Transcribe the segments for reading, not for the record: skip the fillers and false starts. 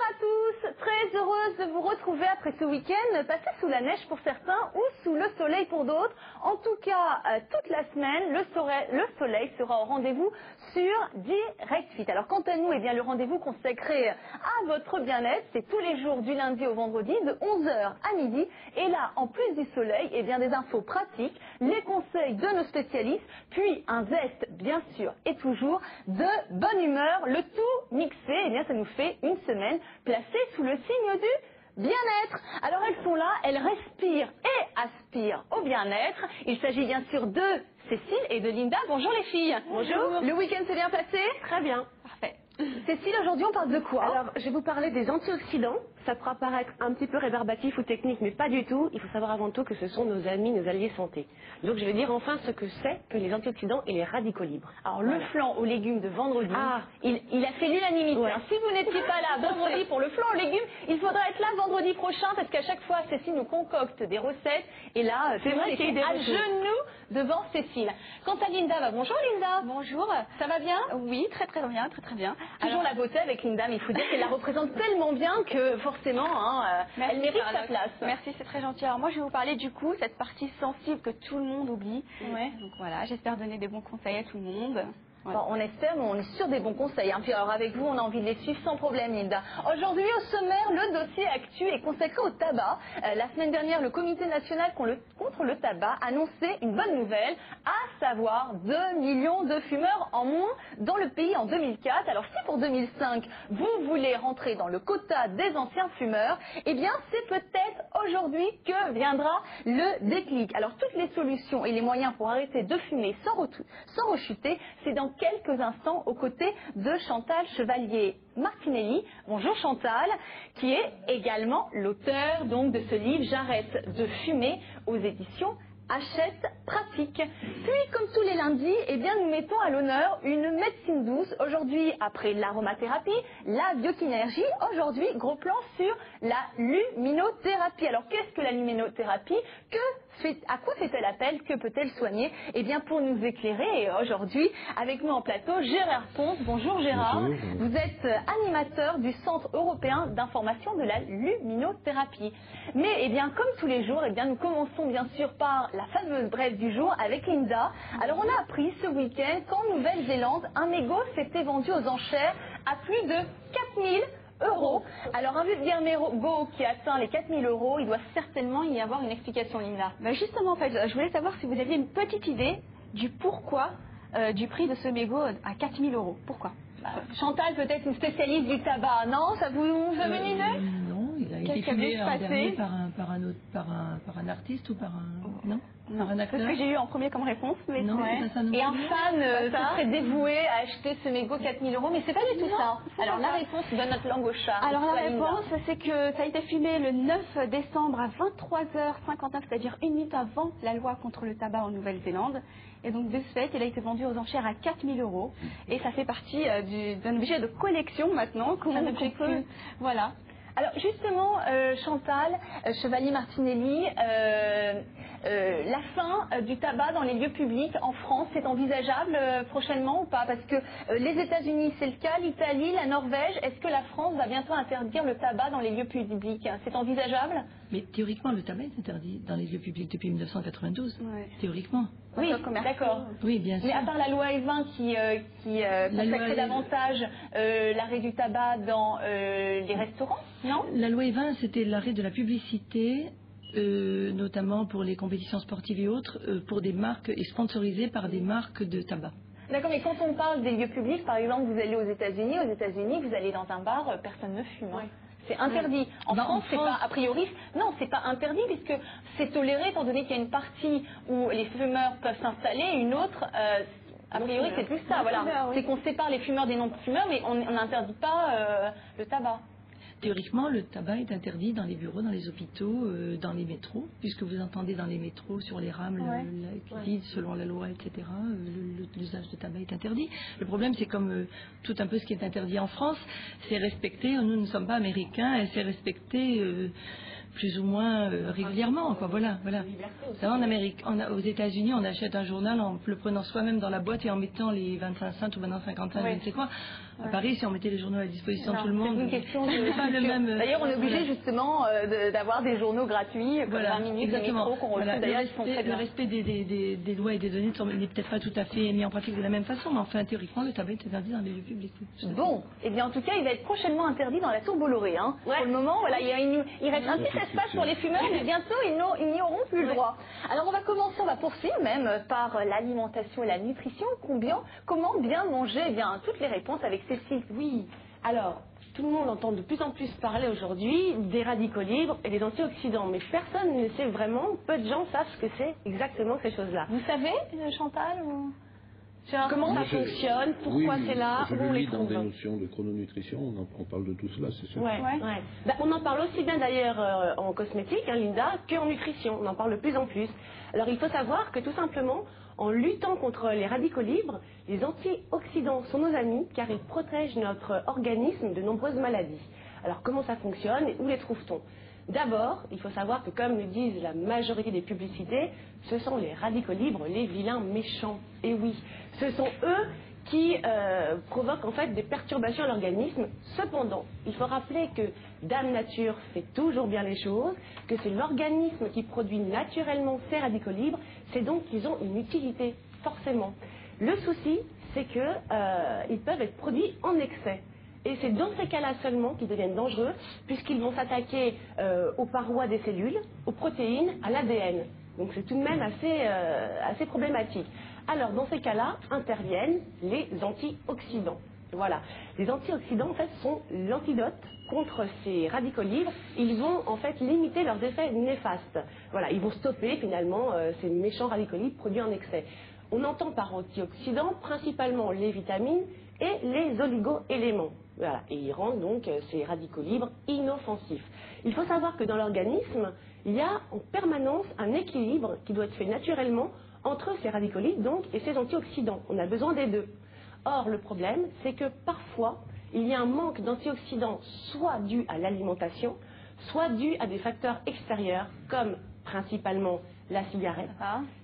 à tous, très heureuse de vous retrouver après ce week-end passé sous la neige pour certains ou sous le soleil pour d'autres. En tout cas, toute la semaine, le soleil sera au rendez-vous sur Direct Fit. Alors quant à nous, eh bien, le rendez-vous consacré à votre bien-être, c'est tous les jours du lundi au vendredi de 11h à midi. Et là, en plus du soleil, eh bien, des infos pratiques, les conseils de nos spécialistes, puis un zeste, bien sûr, et toujours de bonne humeur, le tout mixé. Eh bien, ça nous fait une semaine placée sous le signe du bien-être. Alors elles sont là, elles respirent et aspirent au bien-être. Il s'agit bien sûr de Cécile et de Linda. Bonjour les filles. Bonjour. Le week-end s'est bien passé? Très bien. Parfait. Cécile, aujourd'hui on parle de quoi? Alors, je vais vous parler des antioxydants. Ça pourra paraître un petit peu rébarbatif ou technique, mais pas du tout. Il faut savoir avant tout que ce sont nos amis, nos alliés santé. Donc, je vais dire enfin ce que c'est que les antioxydants et les radicaux libres. Alors, le flan aux légumes de vendredi, il a fait l'unanimité. Ouais. Si vous n'étiez pas là vendredi pour le flan aux légumes, il faudra être là vendredi prochain parce qu'à chaque fois, Cécile nous concocte des recettes. Et là, c'est vrai qu'il est à genoux devant Cécile. Quant à Linda, bonjour Linda. Bonjour. Ça va bien? Oui, très bien, très bien. Toujours la beauté avec Linda, mais il faut dire qu'elle la représente tellement bien que forcément, elle mérite sa place. Merci, c'est très gentil. Alors moi, je vais vous parler du coup, cette partie sensible que tout le monde oublie. Ouais. Donc voilà, j'espère donner des bons conseils à tout le monde. Voilà. Bon, on espère, mais on est sûr des bons conseils. Puis alors avec vous, on a envie de les suivre sans problème, Linda. Aujourd'hui, au sommaire, le dossier actu est consacré au tabac. La semaine dernière, le Comité national contre le tabac annonçait une bonne nouvelle, à savoir 2 millions de fumeurs en moins dans le pays en 2004. Alors si pour 2005, vous voulez rentrer dans le quota des anciens fumeurs, eh bien c'est peut-être aujourd'hui que viendra le déclic. Alors toutes les solutions et les moyens pour arrêter de fumer sans rechuter, c'est dans quelques instants aux côtés de Chantal Chevalier-Martinelli. Bonjour Chantal, qui est également l'auteur donc de ce livre J'arrête de fumer aux éditions Hachette Pratique. Puis, comme tous les lundis, eh bien, nous mettons à l'honneur une médecine douce. Aujourd'hui, après l'aromathérapie, la biokinénergie. Aujourd'hui, gros plan sur la luminothérapie. Alors, qu'est-ce que la luminothérapie? À quoi fait-elle appel? Que peut-elle soigner? Eh bien, pour nous éclairer, aujourd'hui, avec nous en plateau, Gérard Ponce. Bonjour Gérard. Bonjour. Vous êtes animateur du Centre européen d'information de la luminothérapie. Mais, eh bien, comme tous les jours, eh bien, nous commençons bien sûr par la fameuse brève du jour avec Linda. Alors, on a appris ce week-end qu'en Nouvelle-Zélande, un mégot s'était vendu aux enchères à plus de 4000 €. Alors, un mégot qui atteint les 4000 €, il doit certainement y avoir une explication, Linda. Ben justement, en fait, je voulais savoir si vous aviez une petite idée du pourquoi du prix de ce mégot à 4000 €. Pourquoi? Chantal, peut-être une spécialiste du tabac, non? Ça vous avez une idée? Non, il a été filmé l'an dernier par un artiste ou par un... Non, par un acteur. C'est ce que j'ai eu en premier comme réponse. Mais Non, ouais. c'est pas ça non Et un plus. fan se serait dévoué à acheter ce mégot 4000 €, mais c'est pas du tout ça. Alors la réponse donne notre langue au chat. Alors la Linda. réponse, c'est que ça a été filmé le 9 décembre à 23h59, c'est-à-dire une minute avant la loi contre le tabac en Nouvelle-Zélande. Et donc de ce fait, il a été vendu aux enchères à 4000 €. Et ça fait partie d'un objet de collection maintenant. Voilà. Alors justement, Chantal Chevalier-Martinelli, la fin du tabac dans les lieux publics en France, c'est envisageable prochainement ou pas? Parce que les États-Unis, c'est le cas, l'Italie, la Norvège, est-ce que la France va bientôt interdire le tabac dans les lieux publics? C'est envisageable? Mais théoriquement, le tabac est interdit dans les lieux publics depuis 1992. Ouais. Théoriquement. Oui, d'accord. Oui, bien sûr. Mais à part la loi Evin qui consacrait davantage l'arrêt du tabac dans les restaurants, non? La loi Evin, c'était l'arrêt de la publicité, notamment pour les compétitions sportives et autres, pour des marques et sponsorisées par des marques de tabac. D'accord, mais quand on parle des lieux publics, par exemple, vous allez aux États-Unis, vous allez dans un bar, personne ne fume. Hein. C'est interdit. En France, c'est pas, a priori, non, c'est pas interdit puisque c'est toléré étant donné qu'il y a une partie où les fumeurs peuvent s'installer et une autre, a priori, c'est plus ça, voilà. C'est qu'on sépare les fumeurs des non-fumeurs, mais on n'interdit pas le tabac. Théoriquement, le tabac est interdit dans les bureaux, dans les hôpitaux, dans les métros, puisque vous entendez dans les métros, sur les rames, qui disent selon la loi, etc., l'usage de tabac est interdit. Le problème, c'est comme tout un peu ce qui est interdit en France, c'est respecté, nous ne sommes pas américains, et c'est respecté plus ou moins régulièrement, quoi. Voilà. Vous savez, en Amérique, aux États-Unis, on achète un journal en le prenant soi-même dans la boîte et en mettant les 25 cents ou maintenant 50 cents, je ne sais quoi. À Paris, si on mettait les journaux à disposition de Non, tout le monde, c'est une question de c'est pas le même. D'ailleurs, on est obligé justement d'avoir des journaux gratuits, comme 20 minutes de métro qu'on retrouve d'ailleurs, ils sont très Le bien. respect des lois et des données n'est peut-être pas tout à fait mis en pratique de la même façon, mais enfin, théoriquement, le tabac est interdit dans les lieux publics. Bon, et bien en tout cas, il va être prochainement interdit dans la tour Bolloré. Hein. Ouais. Pour le moment, voilà, il reste un petit espace pour les fumeurs, mais bientôt ils n'y auront plus le droit. Alors on va commencer, on va poursuivre même par l'alimentation et la nutrition. Comment bien manger? Eh bien, toutes les réponses avec Cécile. Oui, alors, tout le monde entend de plus en plus parler aujourd'hui des radicaux libres et des antioxydants, mais personne ne sait vraiment, peu de gens savent ce que c'est exactement ces choses-là. Vous savez, Chantal ou... Comment ça fonctionne, pourquoi c'est là, où on les dans trouve. des notions de chrononutrition, on parle de tout cela, c'est sûr. Ouais. Ben, on en parle aussi bien d'ailleurs en cosmétique, hein, Linda, qu'en nutrition. On en parle de plus en plus. Alors il faut savoir que tout simplement, en luttant contre les radicaux libres, les antioxydants sont nos amis car ils protègent notre organisme de nombreuses maladies. Alors comment ça fonctionne et où les trouve-t-on? D'abord, il faut savoir que comme le disent la majorité des publicités, ce sont les radicaux libres, les vilains méchants. Et oui, ce sont eux qui provoquent en fait des perturbations à l'organisme. Cependant, il faut rappeler que Dame Nature fait toujours bien les choses, que c'est l'organisme qui produit naturellement ces radicaux libres, c'est donc qu'ils ont une utilité, forcément. Le souci, c'est qu'ils peuvent être produits en excès. Et c'est dans ces cas-là seulement qu'ils deviennent dangereux, puisqu'ils vont s'attaquer aux parois des cellules, aux protéines, à l'ADN. Donc c'est tout de même assez problématique. Alors dans ces cas-là, interviennent les antioxydants. Voilà. Les antioxydants, en fait, sont l'antidote contre ces radicaux libres. Ils vont, en fait, limiter leurs effets néfastes. Voilà. Ils vont stopper, finalement, ces méchants radicaux libres produits en excès. On entend par antioxydants principalement les vitamines et les oligo-éléments. Voilà. Et ils rendent donc ces radicaux libres inoffensifs. Il faut savoir que dans l'organisme, il y a en permanence un équilibre qui doit être fait naturellement entre ces radicaux libres donc, et ces antioxydants. On a besoin des deux. Or, le problème, c'est que parfois, il y a un manque d'antioxydants soit dû à l'alimentation, soit dû à des facteurs extérieurs, comme principalement la cigarette,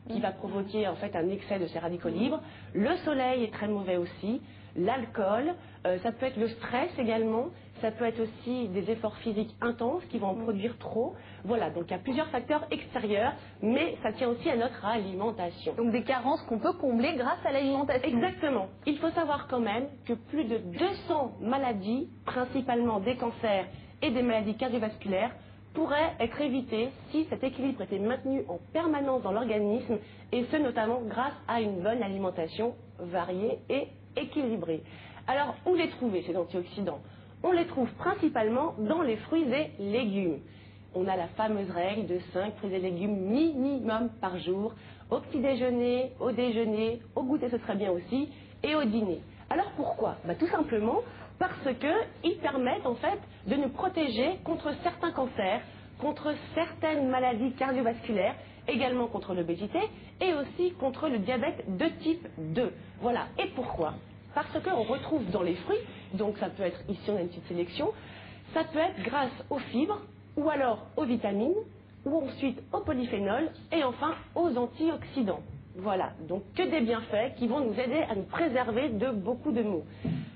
qui va provoquer en fait un excès de ces radicaux libres. Le soleil est très mauvais aussi, l'alcool, ça peut être le stress également, ça peut être aussi des efforts physiques intenses qui vont en produire trop. Voilà, donc il y a plusieurs facteurs extérieurs, mais ça tient aussi à notre alimentation. Donc des carences qu'on peut combler grâce à l'alimentation. Exactement. Il faut savoir quand même que plus de 200 maladies, principalement des cancers et des maladies cardiovasculaires, pourraient être évitées si cet équilibre était maintenu en permanence dans l'organisme, et ce notamment grâce à une bonne alimentation variée et équilibrée. Alors, où les trouver, ces antioxydants? On les trouve principalement dans les fruits et légumes. On a la fameuse règle de 5 fruits et légumes minimum par jour, au petit déjeuner, au déjeuner, au goûter ce serait bien aussi, et au dîner. Alors pourquoi? Tout simplement parce qu'ils permettent en fait de nous protéger contre certains cancers, contre certaines maladies cardiovasculaires, également contre l'obésité et aussi contre le diabète de type 2. Voilà. Et pourquoi? Parce qu'on retrouve dans les fruits, donc ça peut être, ici on a une petite sélection, ça peut être grâce aux fibres, ou alors aux vitamines, ou ensuite aux polyphénols, et enfin aux antioxydants. Voilà, donc que des bienfaits qui vont nous aider à nous préserver de beaucoup de maux.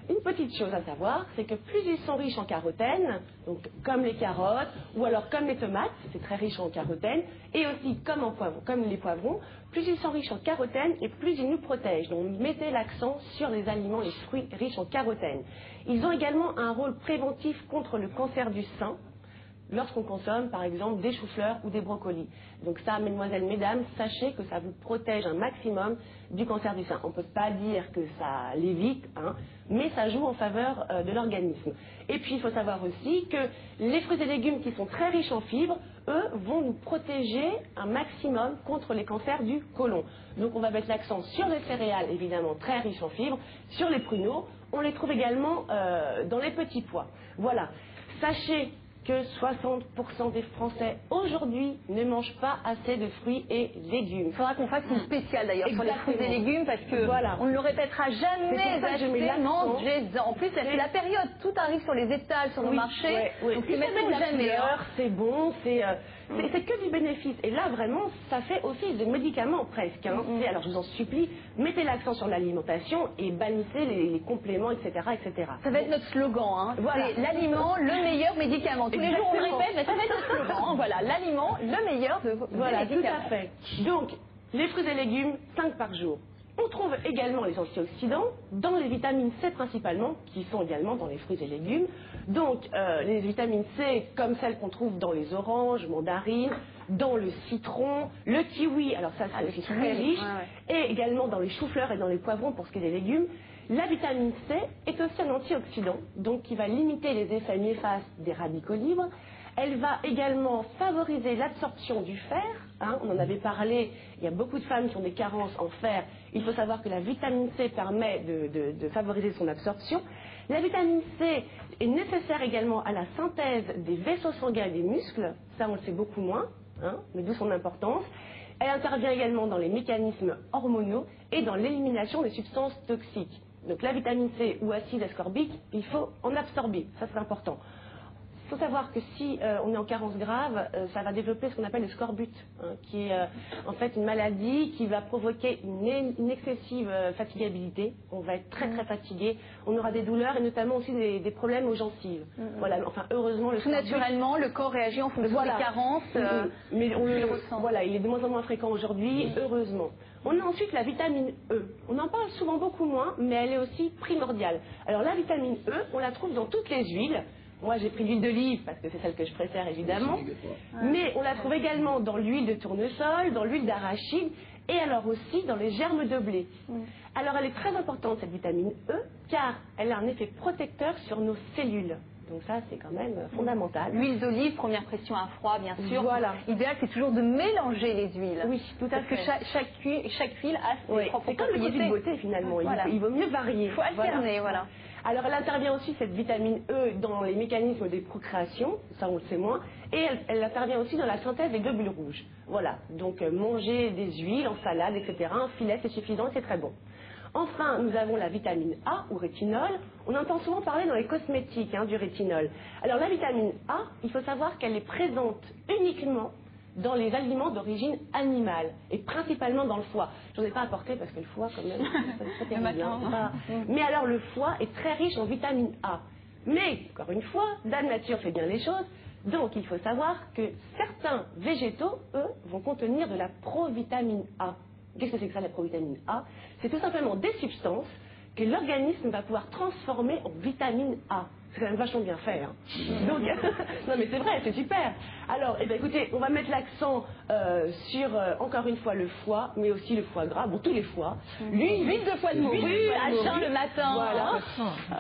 Une petite chose à savoir, c'est que plus ils sont riches en carotène, donc comme les carottes, ou alors comme les tomates, c'est très riche en carotène, et aussi comme les poivrons, plus ils sont riches en carotène et plus ils nous protègent. Donc mettez l'accent sur les aliments, les fruits riches en carotène. Ils ont également un rôle préventif contre le cancer du sein, lorsqu'on consomme par exemple des choux-fleurs ou des brocolis. Donc ça, mesdemoiselles, mesdames, sachez que ça vous protège un maximum du cancer du sein. On ne peut pas dire que ça l'évite, mais ça joue en faveur de l'organisme. Et puis il faut savoir aussi que les fruits et légumes qui sont très riches en fibres, eux, vont nous protéger un maximum contre les cancers du côlon. Donc on va mettre l'accent sur les céréales, évidemment très riches en fibres, sur les pruneaux, on les trouve également dans les petits pois. Voilà. Sachez que 60% des Français aujourd'hui ne mangent pas assez de fruits et légumes. Il faudra qu'on fasse une spéciale d'ailleurs sur les fruits et légumes parce que voilà. on ne le répétera jamais assez, mangez-en. En plus, c'est la période, tout arrive sur les étals, sur nos marchés. Donc c'est maintenant ou jamais. C'est bon, c'est que du bénéfice. Et là, vraiment, ça fait office de médicament presque. Hein. Alors je vous en supplie, mettez l'accent sur l'alimentation et bannissez les compléments, etc., etc. Ça va être notre slogan. Hein. Voilà. C'est l'aliment, le meilleur médicament. Tous les jours on le répète, mais ça va être notre slogan. Hein. Voilà, l'aliment, le meilleur de vos voilà, médicaments. Tout à fait. Donc, les fruits et légumes, 5 par jour. On trouve également les antioxydants dans les vitamines C principalement, qui sont également dans les fruits et légumes. Donc, les vitamines C, comme celles qu'on trouve dans les oranges, mandarines, dans le citron, le kiwi, alors ça c'est aussi très riche, et également dans les choux-fleurs et dans les poivrons pour ce qui est des légumes. La vitamine C est aussi un antioxydant, donc qui va limiter les effets néfastes des radicaux libres. Elle va également favoriser l'absorption du fer. Hein, on en avait parlé, il y a beaucoup de femmes qui ont des carences en fer. Il faut savoir que la vitamine C permet de favoriser son absorption. La vitamine C est nécessaire également à la synthèse des vaisseaux sanguins et des muscles. Ça, on le sait beaucoup moins, hein, mais d'où son importance. Elle intervient également dans les mécanismes hormonaux et dans l'élimination des substances toxiques. Donc la vitamine C ou acide ascorbique, il faut en absorber, ça c'est important. Il faut savoir que si on est en carence grave, ça va développer ce qu'on appelle le scorbut, hein, qui est en fait une maladie qui va provoquer une excessive fatigabilité. On va être très très fatigué, on aura des douleurs et notamment aussi des problèmes aux gencives. Voilà, enfin heureusement le scorbut, naturellement le corps réagit en fonction des carences. Mais on le ressent. Voilà, il est de moins en moins fréquent aujourd'hui, heureusement. On a ensuite la vitamine E. On en parle souvent beaucoup moins, mais elle est aussi primordiale. Alors la vitamine E, on la trouve dans toutes les huiles. Moi, j'ai pris l'huile d'olive parce que c'est celle que je préfère évidemment. Mais on la trouve également dans l'huile de tournesol, dans l'huile d'arachide et alors aussi dans les germes de blé. Alors elle est très importante cette vitamine E car elle a un effet protecteur sur nos cellules. Donc ça, c'est quand même fondamental. L'huile d'olive, première pression à froid, bien sûr. Voilà. L'idéal, c'est toujours de mélanger les huiles. Oui, tout à fait. Parce que chaque huile a ses propres propriétés. C'est comme le produit de beauté, finalement. Il vaut mieux varier. Il faut alterner, voilà. Alors, elle intervient aussi, cette vitamine E, dans les mécanismes des procréations. Ça, on le sait moins. Et elle intervient aussi dans la synthèse des globules rouges. Voilà. Donc, manger des huiles en salade, etc. Un filet, c'est suffisant et c'est très bon. Enfin, nous avons la vitamine A ou rétinol. On entend souvent parler dans les cosmétiques du rétinol. Alors la vitamine A, il faut savoir qu'elle est présente uniquement dans les aliments d'origine animale et principalement dans le foie. Je n'en ai pas apporté parce que le foie, quand même, c'est pas terrible. Mais alors le foie est très riche en vitamine A. Mais, encore une fois, Dame Nature fait bien les choses. Donc il faut savoir que certains végétaux, eux, vont contenir de la provitamine A. Qu'est-ce que c'est que ça, la provitamine A? C'est tout simplement des substances que l'organisme va pouvoir transformer en vitamine A. C'est quand même vachement bien fait. Hein. Donc, non mais c'est vrai, c'est super. Alors, écoutez, on va mettre l'accent sur, encore une fois, le foie, mais aussi le foie gras, bon, tous les foies. L'huile de foie de morue, à jeun le matin. Voilà.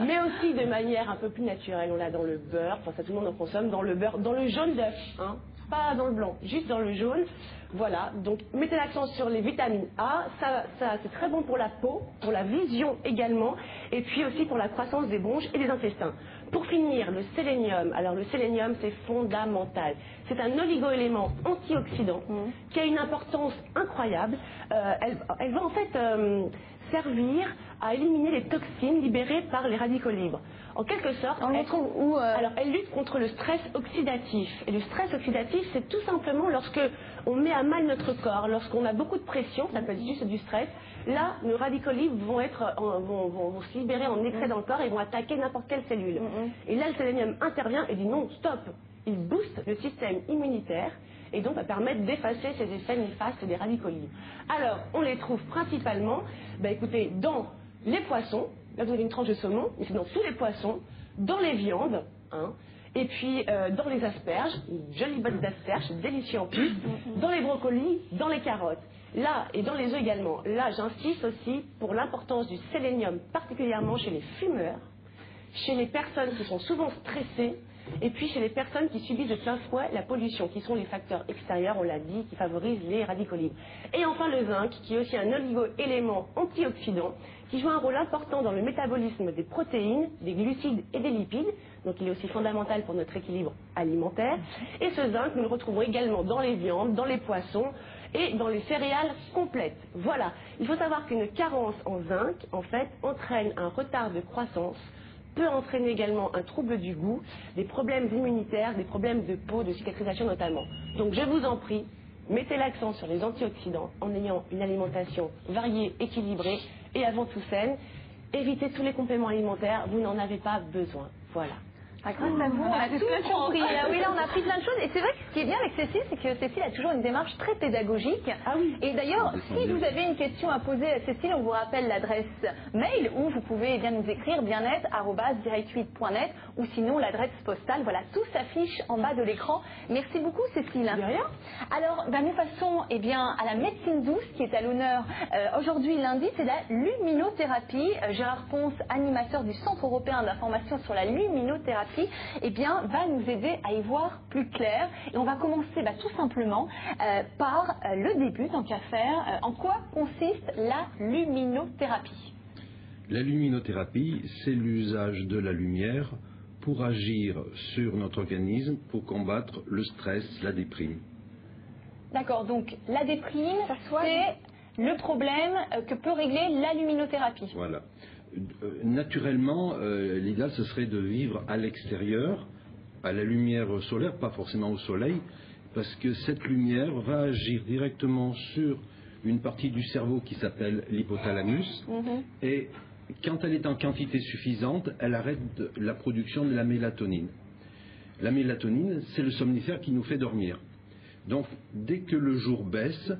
Mais aussi de manière un peu plus naturelle. On l'a dans le beurre, enfin ça tout le monde en consomme, dans le beurre, dans le jaune d'œuf. Hein. Pas dans le blanc, juste dans le jaune. Voilà, donc mettez l'accent sur les vitamines A, ça c'est très bon pour la peau, pour la vision également, et puis aussi pour la croissance des bronches et des intestins. Pour finir, le sélénium. Alors le sélénium, c'est fondamental. C'est un oligo-élément antioxydant qui a une importance incroyable. Elle va en fait servir à éliminer les toxines libérées par les radicaux libres. En quelque sorte, alors, elle lutte contre le stress oxydatif. Et le stress oxydatif, c'est tout simplement lorsque on met à mal notre corps, lorsqu'on a beaucoup de pression, ça peut être juste du stress. Là, nos radicaux libres vont se libérer en excès dans le corps et vont attaquer n'importe quelle cellule. Et là, le sélénium intervient et dit non, stop. Il booste le système immunitaire et donc va permettre d'effacer ces effets néfastes des radicaux libres. Alors, on les trouve principalement, écoutez, dans les poissons. Là, vous avez une tranche de saumon, mais c'est dans tous les poissons, dans les viandes, et puis dans les asperges, une jolie botte d'asperges, délicieux en plus, dans les brocolis, dans les carottes. Là, et dans les œufs également. Là, j'insiste aussi pour l'importance du sélénium, particulièrement chez les fumeurs, chez les personnes qui sont souvent stressées, et puis chez les personnes qui subissent de plein fouet la pollution, qui sont les facteurs extérieurs, on l'a dit, qui favorisent les radicaux libres. Et enfin le zinc, qui est aussi un oligo-élément antioxydant, qui joue un rôle important dans le métabolisme des protéines, des glucides et des lipides. donc il est aussi fondamental pour notre équilibre alimentaire. Et ce zinc, nous le retrouvons également dans les viandes, dans les poissons et dans les céréales complètes. Voilà, il faut savoir qu'une carence en zinc, en fait, entraîne un retard de croissance, peut entraîner également un trouble du goût, des problèmes immunitaires, des problèmes de peau, de cicatrisation notamment. Donc je vous en prie, mettez l'accent sur les antioxydants en ayant une alimentation variée, équilibrée et avant tout saine. Évitez tous les compléments alimentaires, vous n'en avez pas besoin. Voilà. Grâce à vous, on a tout compris. Oui, là, on a appris plein de choses. Et c'est vrai que ce qui est bien avec Cécile, c'est que Cécile a toujours une démarche très pédagogique. Ah oui. Et d'ailleurs, si vous avez une question à poser à Cécile, on vous rappelle l'adresse mail où vous pouvez bien nous écrire bien-être@direct8.net ou sinon l'adresse postale. Voilà, tout s'affiche en bas de l'écran. Merci beaucoup, Cécile. De rien. Alors, nous passons à la médecine douce qui est à l'honneur aujourd'hui lundi, c'est la luminothérapie. Gérard Ponce, animateur du Centre européen d'information sur la luminothérapie, va nous aider à y voir plus clair. Et on va commencer tout simplement par le début, tant qu'à faire. En quoi consiste la luminothérapie? La luminothérapie, c'est l'usage de la lumière pour agir sur notre organisme, pour combattre le stress, la déprime. D'accord, donc la déprime, c'est le problème que peut régler la luminothérapie. Voilà. Naturellement, l'idéal, ce serait de vivre à l'extérieur, à la lumière solaire, pas forcément au soleil, parce que cette lumière va agir directement sur une partie du cerveau qui s'appelle l'hypothalamus, et quand elle est en quantité suffisante, elle arrête la production de la mélatonine. La mélatonine, c'est le somnifère qui nous fait dormir. Donc, dès que le jour baisse,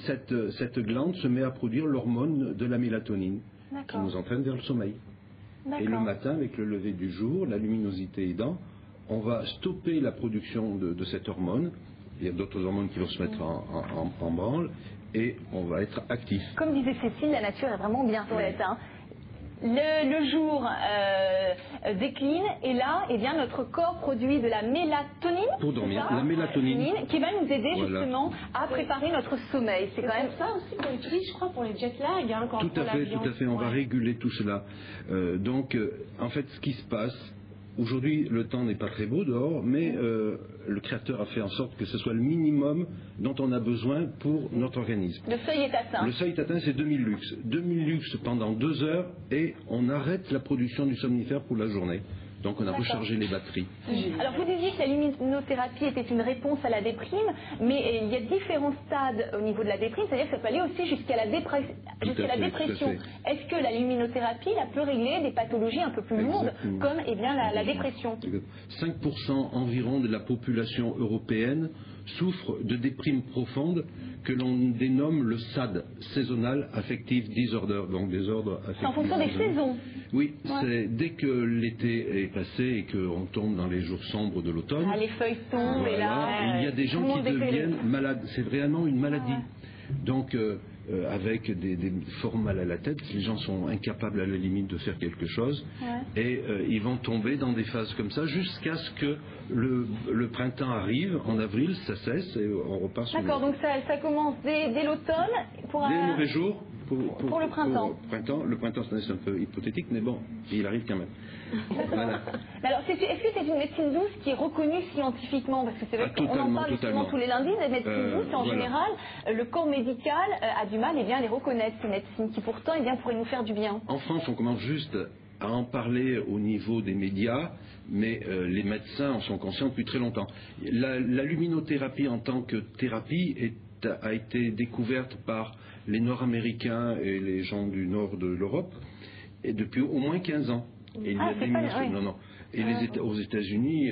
cette glande se met à produire l'hormone de la mélatonine, qui nous entraîne vers le sommeil. Et le matin, avec le lever du jour, la luminosité aidant, on va stopper la production de cette hormone. Il y a d'autres hormones qui vont se mettre en branle et on va être actif. Comme disait Cécile, la nature est vraiment bien faite. Le jour décline et là, notre corps produit de la mélatonine. Pour dormir, la mélatonine qui va nous aider justement à préparer notre sommeil. C'est quand même ça aussi qu'on utilise, je crois, pour les jet lag. Quand tout à fait. On va réguler tout cela. En fait, ce qui se passe. Aujourd'hui, le temps n'est pas très beau dehors, mais le Créateur a fait en sorte que ce soit le minimum dont on a besoin pour notre organisme. Le seuil est atteint. Le seuil est atteint, c'est 2000 lux. 2000 lux pendant 2 heures et on arrête la production du somnifère pour la journée. Donc on a rechargé les batteries. Alors vous disiez que la luminothérapie était une réponse à la déprime, mais il y a différents stades au niveau de la déprime, c'est-à-dire que ça peut aller aussi jusqu'à la dépression. Est-ce que la luminothérapie peut régler des pathologies un peu plus lourdes, comme la dépression? 5% environ de la population européenne souffre de déprime profonde que l'on dénomme le SAD, Seasonal Affective Disorder, donc désordre affectif. C'est en fonction des saisons. Oui, c'est dès que l'été est passé et qu'on tombe dans les jours sombres de l'automne. Les feuilles tombent et là. Il y a des gens qui deviennent malades. C'est vraiment une maladie. Donc, avec des forts mal à la tête, les gens sont incapables à la limite de faire quelque chose et ils vont tomber dans des phases comme ça jusqu'à ce que le printemps arrive. En avril, ça cesse et on repart sur D'accord, donc ça commence dès l'automne dès les mauvais jours. Pour le printemps. Le printemps, c'est un peu hypothétique, mais bon, il arrive quand même. Voilà. Alors, est-ce que c'est une médecine douce qui est reconnue scientifiquement? Parce que c'est vrai qu'on en parle justement tous les lundis des médecines douces, et en général, le corps médical a du mal à les reconnaître, ces médecines, qui pourtant pourraient nous faire du bien. En France, on commence juste à en parler au niveau des médias, mais les médecins en sont conscients depuis très longtemps. La luminothérapie en tant que thérapie a été découverte par les Nord-Américains et les gens du nord de l'Europe et depuis au moins 15 ans. Et il y a des aux États-Unis,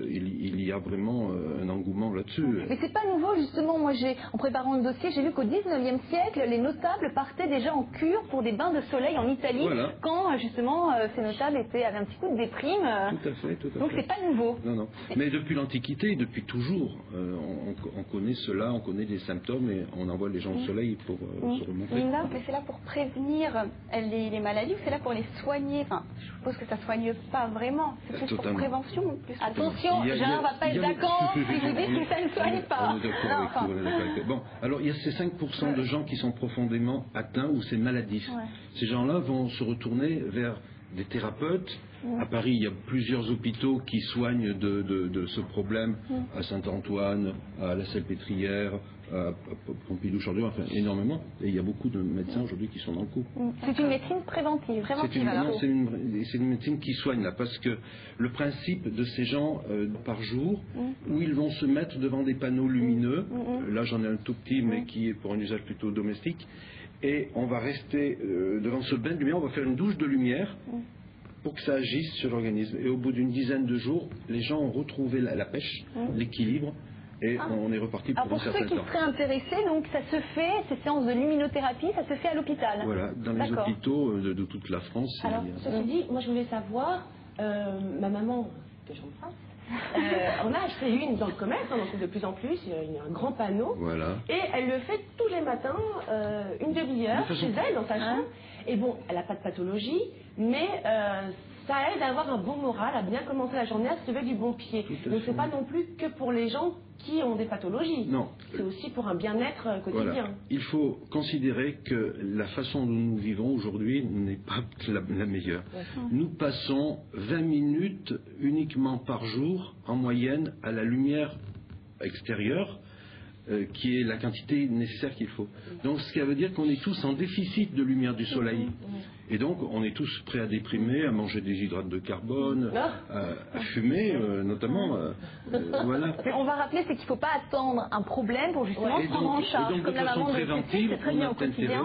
il y a vraiment un engouement là-dessus. Mais c'est pas nouveau, justement. Moi, en préparant le dossier, j'ai lu qu'au 19e siècle, les notables partaient déjà en cure pour des bains de soleil en Italie, quand justement ces notables avaient un petit coup de déprime. Tout à fait. Donc c'est pas nouveau. Non. Mais depuis l'Antiquité, depuis toujours, on connaît cela, on connaît les symptômes et on envoie les gens au soleil pour se remonter. Mais c'est là pour prévenir les maladies ou c'est là pour les soigner? Enfin, je suppose que ça soigne pas vraiment. C'est plus pour prévention. Attention, Gérard va pas être d'accord si vous dites que ça ne soigne pas. Bon, alors il y a ces 5% de gens qui sont profondément atteints ou c'est maladif. Ces gens-là vont se retourner vers des thérapeutes. À Paris, il y a plusieurs hôpitaux qui soignent de ce problème, à Saint-Antoine, à la Salpêtrière, à Pompidou-Charles-de-Gaulle, enfin énormément. Et il y a beaucoup de médecins aujourd'hui qui sont dans le coup. C'est une médecine préventive. C'est une médecine qui soigne là, parce que le principe de ces gens par jour, où ils vont se mettre devant des panneaux lumineux, là j'en ai un tout petit mais qui est pour un usage plutôt domestique, et on va rester devant ce bain de lumière, on va faire une douche de lumière pour que ça agisse sur l'organisme. Et au bout d'une dizaine de jours, les gens ont retrouvé la pêche, l'équilibre, et on est reparti pour un certain temps. Pour ceux qui seraient intéressés, donc ça se fait, ces séances de luminothérapie, ça se fait à l'hôpital. Voilà, dans les hôpitaux de toute la France. Alors, ceci dit, moi je voulais savoir, ma maman, que j'embrasse, on a acheté une dans le commerce, on en trouve de plus en plus, il y a un grand panneau, et elle le fait tous les matins, une demi-heure, chez elle, dans sa chambre. Et bon, elle n'a pas de pathologie, mais ça aide à avoir un bon moral, à bien commencer la journée, à se lever du bon pied. Donc c'est pas non plus que pour les gens qui ont des pathologies. Non. C'est aussi pour un bien-être quotidien. Voilà. Il faut considérer que la façon dont nous vivons aujourd'hui n'est pas la meilleure. Nous passons 20 minutes uniquement par jour, en moyenne, à la lumière extérieure, qui est la quantité nécessaire qu'il faut. Donc ce qui veut dire qu'on est tous en déficit de lumière du soleil. Et donc on est tous prêts à déprimer, à manger des hydrates de carbone, à fumer notamment. Voilà. Mais on va rappeler, c'est qu'il ne faut pas attendre un problème pour justement se prendre en charge. Comme la maman de Cécile, c'est très bien au quotidien.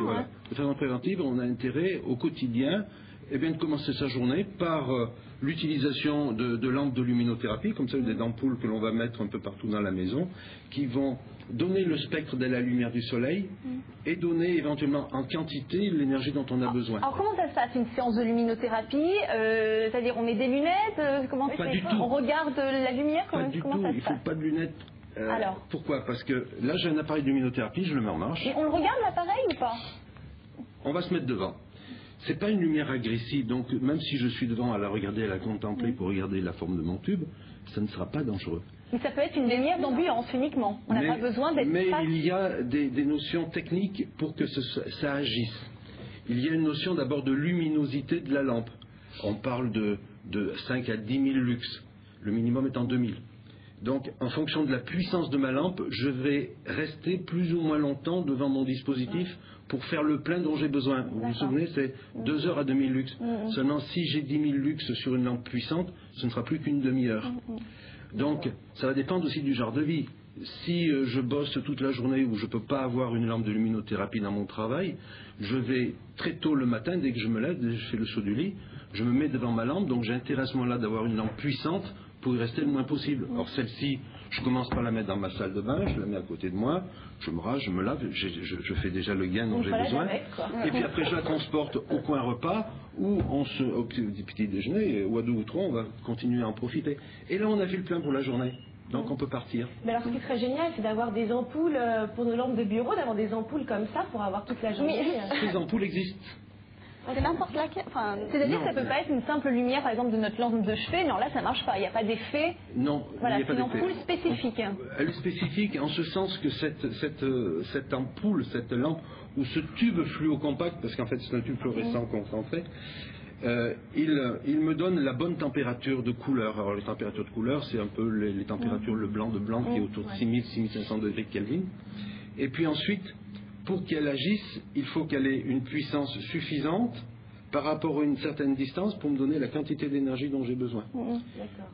De façon préventive, on a intérêt au quotidien de commencer sa journée par l'utilisation de lampes de luminothérapie, comme ça, des ampoules que l'on va mettre un peu partout dans la maison, qui vont donner le spectre de la lumière du soleil et donner éventuellement en quantité l'énergie dont on a besoin. Alors comment ça se passe, une séance de luminothérapie? C'est-à-dire on met des lunettes, comment Pas du tout. On regarde la lumière? Pas du tout, il ne faut pas de lunettes. Alors pourquoi? Parce que là j'ai un appareil de luminothérapie, je le mets en marche. Et on le regarde l'appareil ou pas? On va se mettre devant. C'est pas une lumière agressive, donc même si je suis devant à la regarder, à la contempler pour regarder la forme de mon tube, ça ne sera pas dangereux. Mais ça peut être une lumière d'ambiance uniquement. On n'a pas besoin d'être... Mais il y a des notions techniques pour que ça agisse. Il y a une notion d'abord de luminosité de la lampe. On parle de 5 à 10 000 lux. Le minimum étant 2000. Donc, en fonction de la puissance de ma lampe, je vais rester plus ou moins longtemps devant mon dispositif pour faire le plein dont j'ai besoin. Vous vous souvenez, c'est 2 heures à 2000 lux. Seulement, si j'ai 10 000 lux sur une lampe puissante, ce ne sera plus qu'une demi-heure. Donc, ça va dépendre aussi du genre de vie. Si je bosse toute la journée où je ne peux pas avoir une lampe de luminothérapie dans mon travail, je vais très tôt le matin, dès que je me lève, dès que je fais le saut du lit, je me mets devant ma lampe, donc j'ai intérêt à ce moment-là d'avoir une lampe puissante pour y rester le moins possible. Or celle-ci, je commence par la mettre dans ma salle de bain, je la mets à côté de moi, je me rase, je me lave, je fais déjà le gain dont j'ai besoin. Et puis après je la transporte au coin repas, où au petit déjeuner, ou à 2 ou 3, on va continuer à en profiter. Et là on a fait le plein pour la journée. Donc on peut partir. Mais alors ce qui serait génial, c'est d'avoir des ampoules pour nos lampes de bureau, d'avoir des ampoules comme ça pour avoir toute la journée. Ces ampoules existent. C'est n'importe laquelle. C'est-à-dire que ça ne peut pas être une simple lumière, par exemple, de notre lampe de chevet. Non, là, ça ne marche pas. Il n'y a pas d'effet. Non, voilà, il n'y a pas d'effet. C'est une ampoule spécifique. Elle est spécifique en ce sens que cette ampoule, cette lampe, ou ce tube fluocompact, parce qu'en fait c'est un tube fluorescent concentré, il me donne la bonne température de couleur. Alors les températures de couleur, c'est un peu les températures le blanc de blanc qui est autour de 6000-6500 degrés Kelvin. Et puis ensuite, pour qu'elle agisse, il faut qu'elle ait une puissance suffisante par rapport à une certaine distance pour me donner la quantité d'énergie dont j'ai besoin.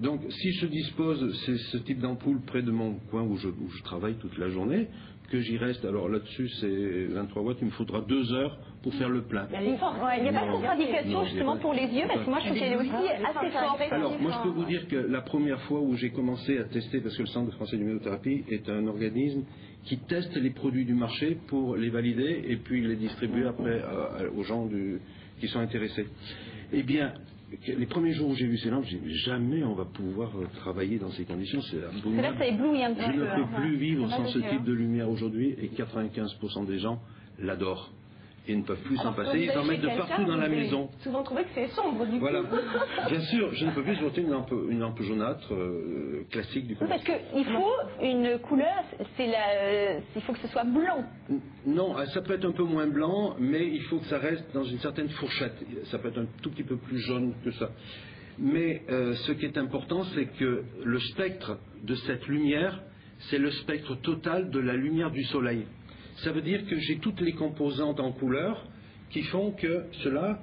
Donc si je dispose ce type d'ampoule près de mon coin où je travaille toute la journée, que j'y reste, alors là-dessus c'est 23 watts, il me faudra 2 heures pour faire le plein. Il n'y a pas de contre-indication justement pour les yeux, parce que moi je trouve qu'elle est aussi assez forte. Alors moi je peux vous dire que la première fois où j'ai commencé à tester, parce que le Centre français de luminothérapie est un organisme qui teste les produits du marché pour les valider et puis les distribuer après aux gens qui sont intéressés. Eh bien, les premiers jours où j'ai vu ces lampes, j'ai dit jamais on va pouvoir travailler dans ces conditions. C'est là ça éblouit un petit peu. Je ne peux plus vivre sans ce type de lumière aujourd'hui et 95% des gens l'adorent. Ils ne peuvent plus s'en Alors, passer, ils en mettent de partout dans la maison. Souvent trouvé que c'est sombre du Voilà. coup. Bien sûr, je ne peux plus porter une lampe jaunâtre classique du commerce. Parce qu'il faut une couleur, il faut que ce soit blanc. Non, ça peut être un peu moins blanc, mais il faut que ça reste dans une certaine fourchette. Ça peut être un tout petit peu plus jaune que ça. Mais ce qui est important, c'est que le spectre de cette lumière, c'est le spectre total de la lumière du soleil. Ça veut dire que j'ai toutes les composantes en couleur qui font que cela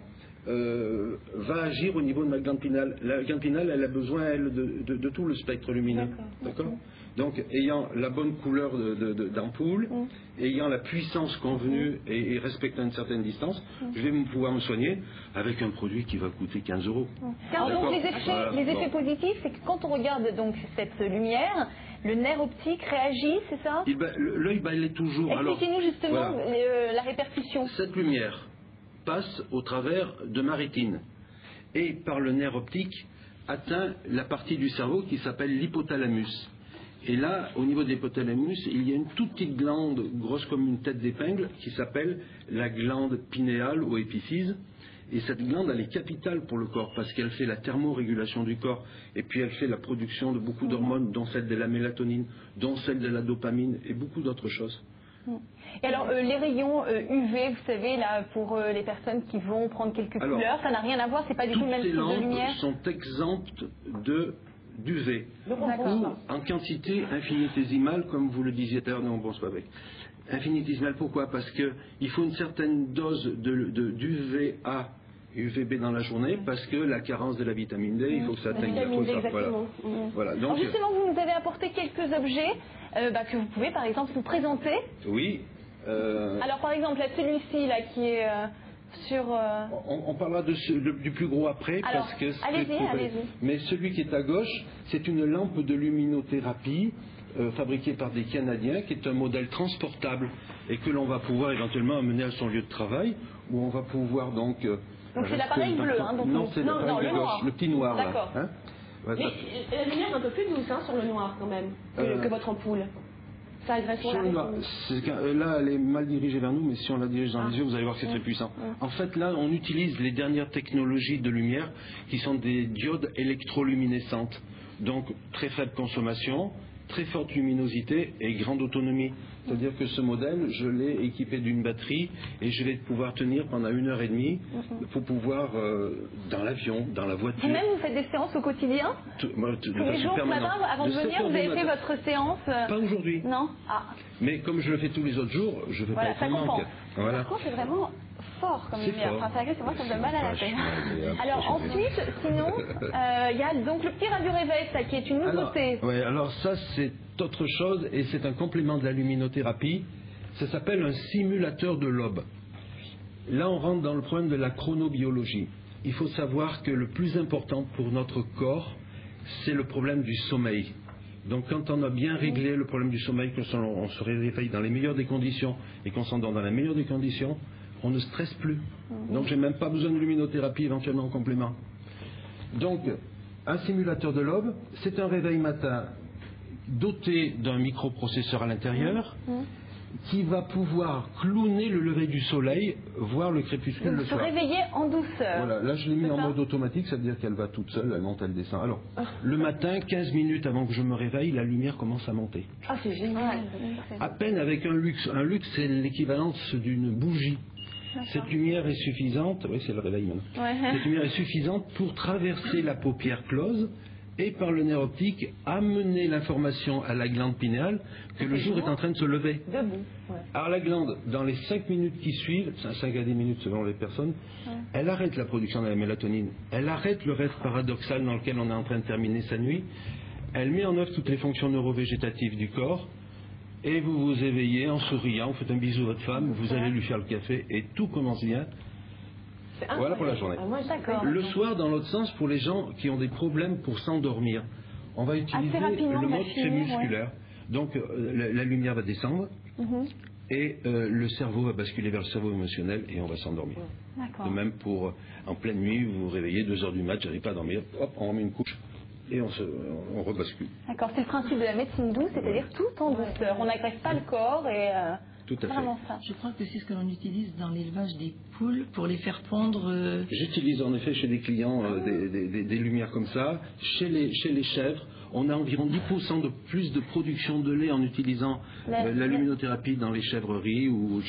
va agir au niveau de ma glande pinale. La glande pinale, elle a besoin, elle, de tout le spectre lumineux. D'accord. Donc, ayant la bonne couleur d'ampoule, ayant la puissance convenue et respectant une certaine distance, je vais pouvoir me soigner avec un produit qui va coûter 15 €. Car donc les effets positifs, c'est que quand on regarde donc cette lumière, le nerf optique réagit, c'est ça? L'œil l'est toujours. Expliquez-nous justement la répercussion. Cette lumière passe au travers de ma rétine et par le nerf optique atteint la partie du cerveau qui s'appelle l'hypothalamus. Et là, au niveau de l'hypothalamus, il y a une toute petite glande grosse comme une tête d'épingle qui s'appelle la glande pinéale ou épiphyse. Et cette glande, elle est capitale pour le corps parce qu'elle fait la thermorégulation du corps et puis elle fait la production de beaucoup d'hormones, dont celle de la mélatonine, dont celle de la dopamine et beaucoup d'autres choses. Et alors, les rayons UV, vous savez, là, pour les personnes qui vont prendre quelques couleurs, ça n'a rien à voir, c'est pas du tout le même type de lumière. Toutes ces lampes sont exemptes d'UV, ou en quantité infinitésimale, comme vous le disiez tout à l'heure, non, bon, c'est pas avec. Infinitésimale, pourquoi? Parce qu'il faut une certaine dose d'UVA, UVB dans la journée, parce que la carence de la vitamine D, il faut que ça atteigne tout ça. Voilà. Donc, alors justement, vous nous avez apporté quelques objets que vous pouvez, par exemple, nous présenter. Oui. Alors, par exemple, là, celui-ci, là, qui est sur... On parlera du plus gros après. Alors, parce que allez-y. Mais celui qui est à gauche, c'est une lampe de luminothérapie fabriquée par des Canadiens, qui est un modèle transportable et que l'on va pouvoir éventuellement amener à son lieu de travail, où on va pouvoir donc c'est l'appareil bleu, hein, donc non, c'est l'appareil le gauche, noir. le petit noir. D'accord. Là, hein. Mais la lumière est un peu plus douce sur le noir quand même que votre ampoule. Ça agresse moins la rétine. Là, elle est mal dirigée vers nous, mais si on la dirige dans les yeux, vous allez voir que c'est très puissant. En fait, là, on utilise les dernières technologies de lumière qui sont des diodes électroluminescentes. Donc, très faible consommation, très forte luminosité et grande autonomie. C'est-à-dire que ce modèle, je l'ai équipé d'une batterie et je vais pouvoir tenir pendant 1h30 pour pouvoir, dans l'avion, dans la voiture. Vous-même, vous faites des séances au quotidien? Tous les jours, ce matin, avant de venir, vous avez fait votre séance? Pas aujourd'hui. Non. Mais comme je le fais tous les autres jours, je ne vais pas être en manque. Voilà. Par contre, c'est vraiment fort comme lumière. Enfin, c'est agréable, moi, ça me donne mal à la tête. Alors ensuite, sinon, il y a donc le petit radio-réveil, ça qui est une nouveauté. Alors ça, c'est autre chose et c'est un complément de la luminothérapie. Ça s'appelle un simulateur de lobe. Là, on rentre dans le problème de la chronobiologie. Il faut savoir que le plus important pour notre corps, c'est le problème du sommeil. Donc quand on a bien réglé le problème du sommeil, qu'on se réveille dans les meilleures des conditions et qu'on s'endort dans les meilleures des conditions, on ne stresse plus. Donc j'ai même pas besoin de luminothérapie éventuellement en complément. Donc un simulateur de lobe, c'est un réveil matin doté d'un microprocesseur à l'intérieur qui va pouvoir clowner le lever du soleil, voir le crépuscule le soir. Se réveiller en douceur. Voilà, là je l'ai mis en mode automatique, ça veut dire qu'elle va toute seule, elle monte, elle descend. Alors, le matin, 15 minutes avant que je me réveille, la lumière commence à monter. Ah, c'est génial. À peine avec un luxe. Un luxe, c'est l'équivalence d'une bougie. Cette lumière est suffisante, oui c'est le réveil maintenant, cette lumière est suffisante pour traverser la paupière close et par le nerf optique amener l'information à la glande pinéale que le jour est en train de se lever. Debout. Alors la glande, dans les 5 minutes qui suivent, 5 à 10 minutes selon les personnes, elle arrête la production de la mélatonine, elle arrête le rêve paradoxal dans lequel on est en train de terminer sa nuit, elle met en œuvre toutes les fonctions neurovégétatives du corps. Et vous vous éveillez en souriant, vous faites un bisou à votre femme, vous allez lui faire le café et tout commence bien. Voilà pour la journée. Le soir, dans l'autre sens, pour les gens qui ont des problèmes pour s'endormir, on va utiliser le mode crépusculaire. Donc la lumière va descendre et le cerveau va basculer vers le cerveau émotionnel et on va s'endormir. De même pour en pleine nuit, vous vous réveillez 2h du mat, j'arrive pas à dormir, hop, on remet une couche. Et on rebascule. D'accord, c'est le principe de la médecine douce, c'est-à-dire tout en douceur. On n'agresse pas le corps et Tout à fait. Vraiment ça. Je crois que c'est ce que l'on utilise dans l'élevage des poules pour les faire pondre. J'utilise en effet chez des clients des lumières comme ça. Chez les chèvres, on a environ 10% de plus de production de lait en utilisant la luminothérapie dans les chèvreries ou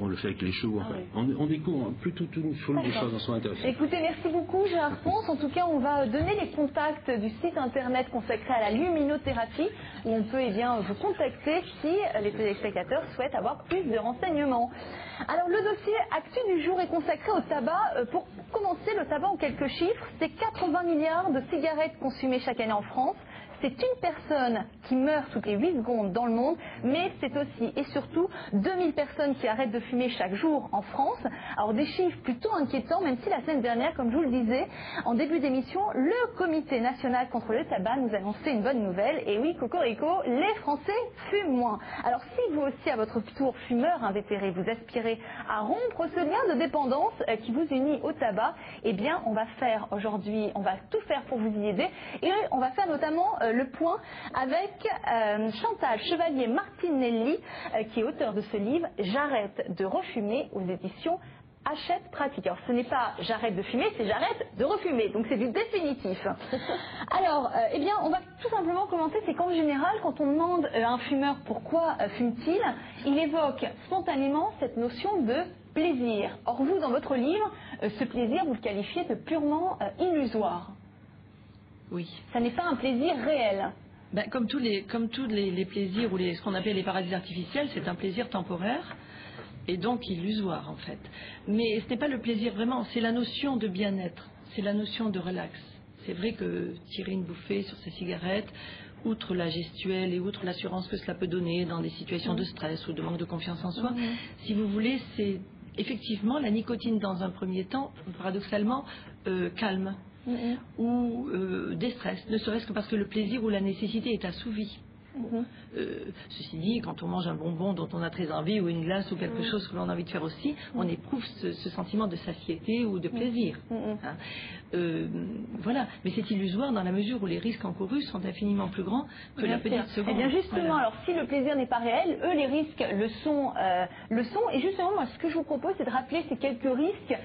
on le fait avec les chevaux. Enfin, on découvre plutôt une foule de choses en soi intéressantes. Écoutez, merci beaucoup Gérard Ponce. En tout cas, on va donner les contacts du site internet consacré à la luminothérapie où on peut vous contacter si les téléspectateurs souhaitent avoir plus de renseignements. Alors le dossier actu du jour est consacré au tabac. Pour commencer, le tabac en quelques chiffres, c'est 80 milliards de cigarettes consommées chaque année en France. C'est une personne qui meurt toutes les 8 secondes dans le monde, mais c'est aussi et surtout 2000 personnes qui arrêtent de fumer chaque jour en France. Alors des chiffres plutôt inquiétants, même si la semaine dernière, comme je vous le disais, en début d'émission, le Comité national contre le tabac nous annonçait une bonne nouvelle. Et oui, cocorico, les Français fument moins. Alors si vous aussi, à votre tour, fumeur invétéré, vous aspirez à rompre ce lien de dépendance qui vous unit au tabac, eh bien on va faire aujourd'hui, on va tout faire pour vous y aider. Et on va faire notamment le point avec Chantal Chevalier-Martinelli, qui est auteur de ce livre « J'arrête de refumer » aux éditions Hachette Pratique. Alors ce n'est pas « j'arrête de fumer », c'est « j'arrête de refumer », donc c'est du définitif. Alors, on va tout simplement commencer, c'est qu'en général, quand on demande à un fumeur pourquoi fume-t-il, il évoque spontanément cette notion de plaisir. Or vous, dans votre livre, ce plaisir, vous le qualifiez de purement illusoire. Oui. Ça n'est pas un plaisir réel. Comme tous les plaisirs ou ce qu'on appelle les paradis artificiels, c'est un plaisir temporaire et donc illusoire en fait. Mais ce n'est pas le plaisir vraiment, c'est la notion de bien-être, c'est la notion de relax. C'est vrai que tirer une bouffée sur ses cigarettes, outre la gestuelle et outre l'assurance que cela peut donner dans des situations de stress ou de manque de confiance en soi, si vous voulez, c'est effectivement la nicotine dans un premier temps, paradoxalement, calme. Ou déstresse, ne serait-ce que parce que le plaisir ou la nécessité est assouvi. Ceci dit, quand on mange un bonbon dont on a très envie ou une glace ou quelque chose que l'on a envie de faire aussi, on éprouve ce sentiment de satiété ou de plaisir. Voilà, mais c'est illusoire dans la mesure où les risques encourus sont infiniment plus grands que la petite seconde. Eh bien justement, voilà. alors si le plaisir n'est pas réel, eux les risques le sont. Et justement, moi ce que je vous propose, c'est de rappeler ces quelques risques.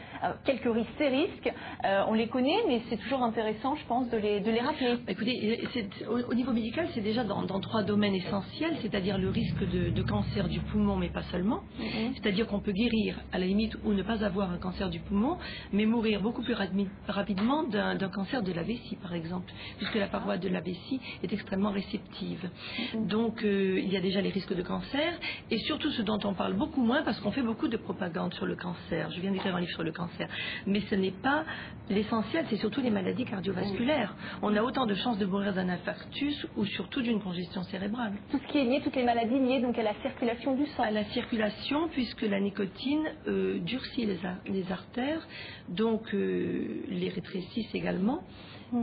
On les connaît, mais c'est toujours intéressant, je pense, de les rappeler. Écoutez, au niveau médical, c'est déjà dans 3 domaines essentiels, c'est-à-dire le risque de cancer du poumon, mais pas seulement. C'est-à-dire qu'on peut guérir, à la limite, ou ne pas avoir un cancer du poumon, mais mourir beaucoup plus rapidement d'un cancer de la vessie, par exemple, puisque la paroi de la vessie est extrêmement réceptive. Donc, il y a déjà les risques de cancer, et surtout ce dont on parle beaucoup moins, parce qu'on fait beaucoup de propagande sur le cancer. Je viens d'écrire un livre sur le cancer. Mais ce n'est pas l'essentiel, c'est surtout les maladies cardiovasculaires. On a autant de chances de mourir d'un infarctus ou surtout d'une congestion cérébrale. Tout ce qui est lié, toutes les maladies liées donc à la circulation du sang. À la circulation, puisque la nicotine durcit les artères, donc les rétrécissent également,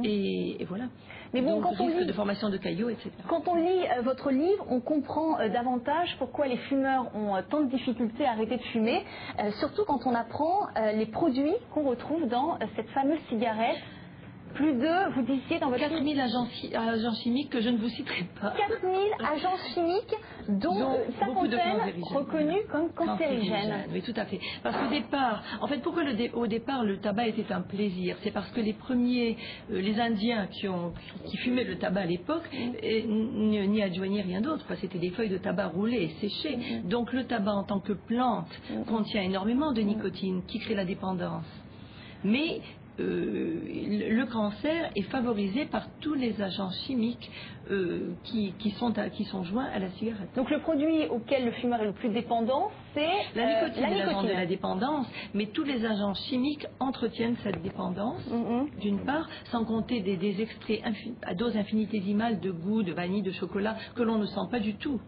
et voilà. Mais bon, donc risque de formation de caillots, etc. Quand on lit votre livre, on comprend davantage pourquoi les fumeurs ont tant de difficultés à arrêter de fumer, surtout quand on apprend les produits qu'on retrouve dans cette fameuse cigarette. Plus de, vous disiez dans votre 4000 agents chimiques que je ne vous citerai pas. 4000 agents chimiques, dont cinquantaine reconnus comme cancérigènes. Oui, tout à fait. Parce qu'au départ, en fait, pourquoi au départ le tabac était un plaisir? C'est parce que les premiers, les Indiens qui fumaient le tabac à l'époque, n'y adjoignaient rien d'autre. C'était des feuilles de tabac roulées et séchées. Donc le tabac en tant que plante contient énormément de nicotine qui crée la dépendance. Mais le cancer est favorisé par tous les agents chimiques qui sont joints à la cigarette. Donc le produit auquel le fumeur est le plus dépendant, c'est la nicotine. L'agent de la dépendance, mais tous les agents chimiques entretiennent cette dépendance, d'une part, sans compter des extraits à dose infinitésimale de goût, de vanille, de chocolat, que l'on ne sent pas du tout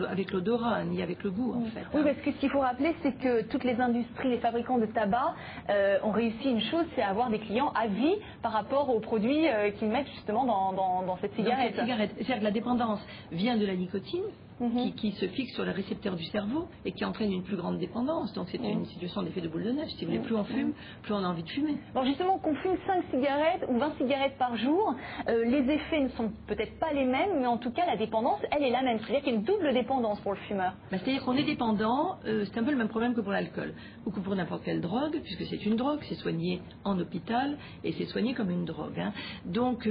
avec l'odorat, ni avec le goût, en fait. Oui, parce que ce qu'il faut rappeler, c'est que toutes les industries, les fabricants de tabac ont réussi une chose, c'est à avoir des clients à vie par rapport aux produits qu'ils mettent justement dans cette cigarette. C'est-à-dire que la dépendance vient de la nicotine, qui se fixe sur les récepteurs du cerveau et qui entraîne une plus grande dépendance. Donc c'est une situation d'effet de boule de neige. Si vous voulez, plus on fume, plus on a envie de fumer. Bon, justement, qu'on fume 5 cigarettes ou 20 cigarettes par jour, les effets ne sont peut-être pas les mêmes, mais en tout cas la dépendance, elle est la même. C'est-à-dire qu'il y a une double dépendance pour le fumeur. C'est-à-dire qu'on est dépendant, c'est un peu le même problème que pour l'alcool, ou que pour n'importe quelle drogue, puisque c'est une drogue, c'est soigné en hôpital et c'est soigné comme une drogue. Donc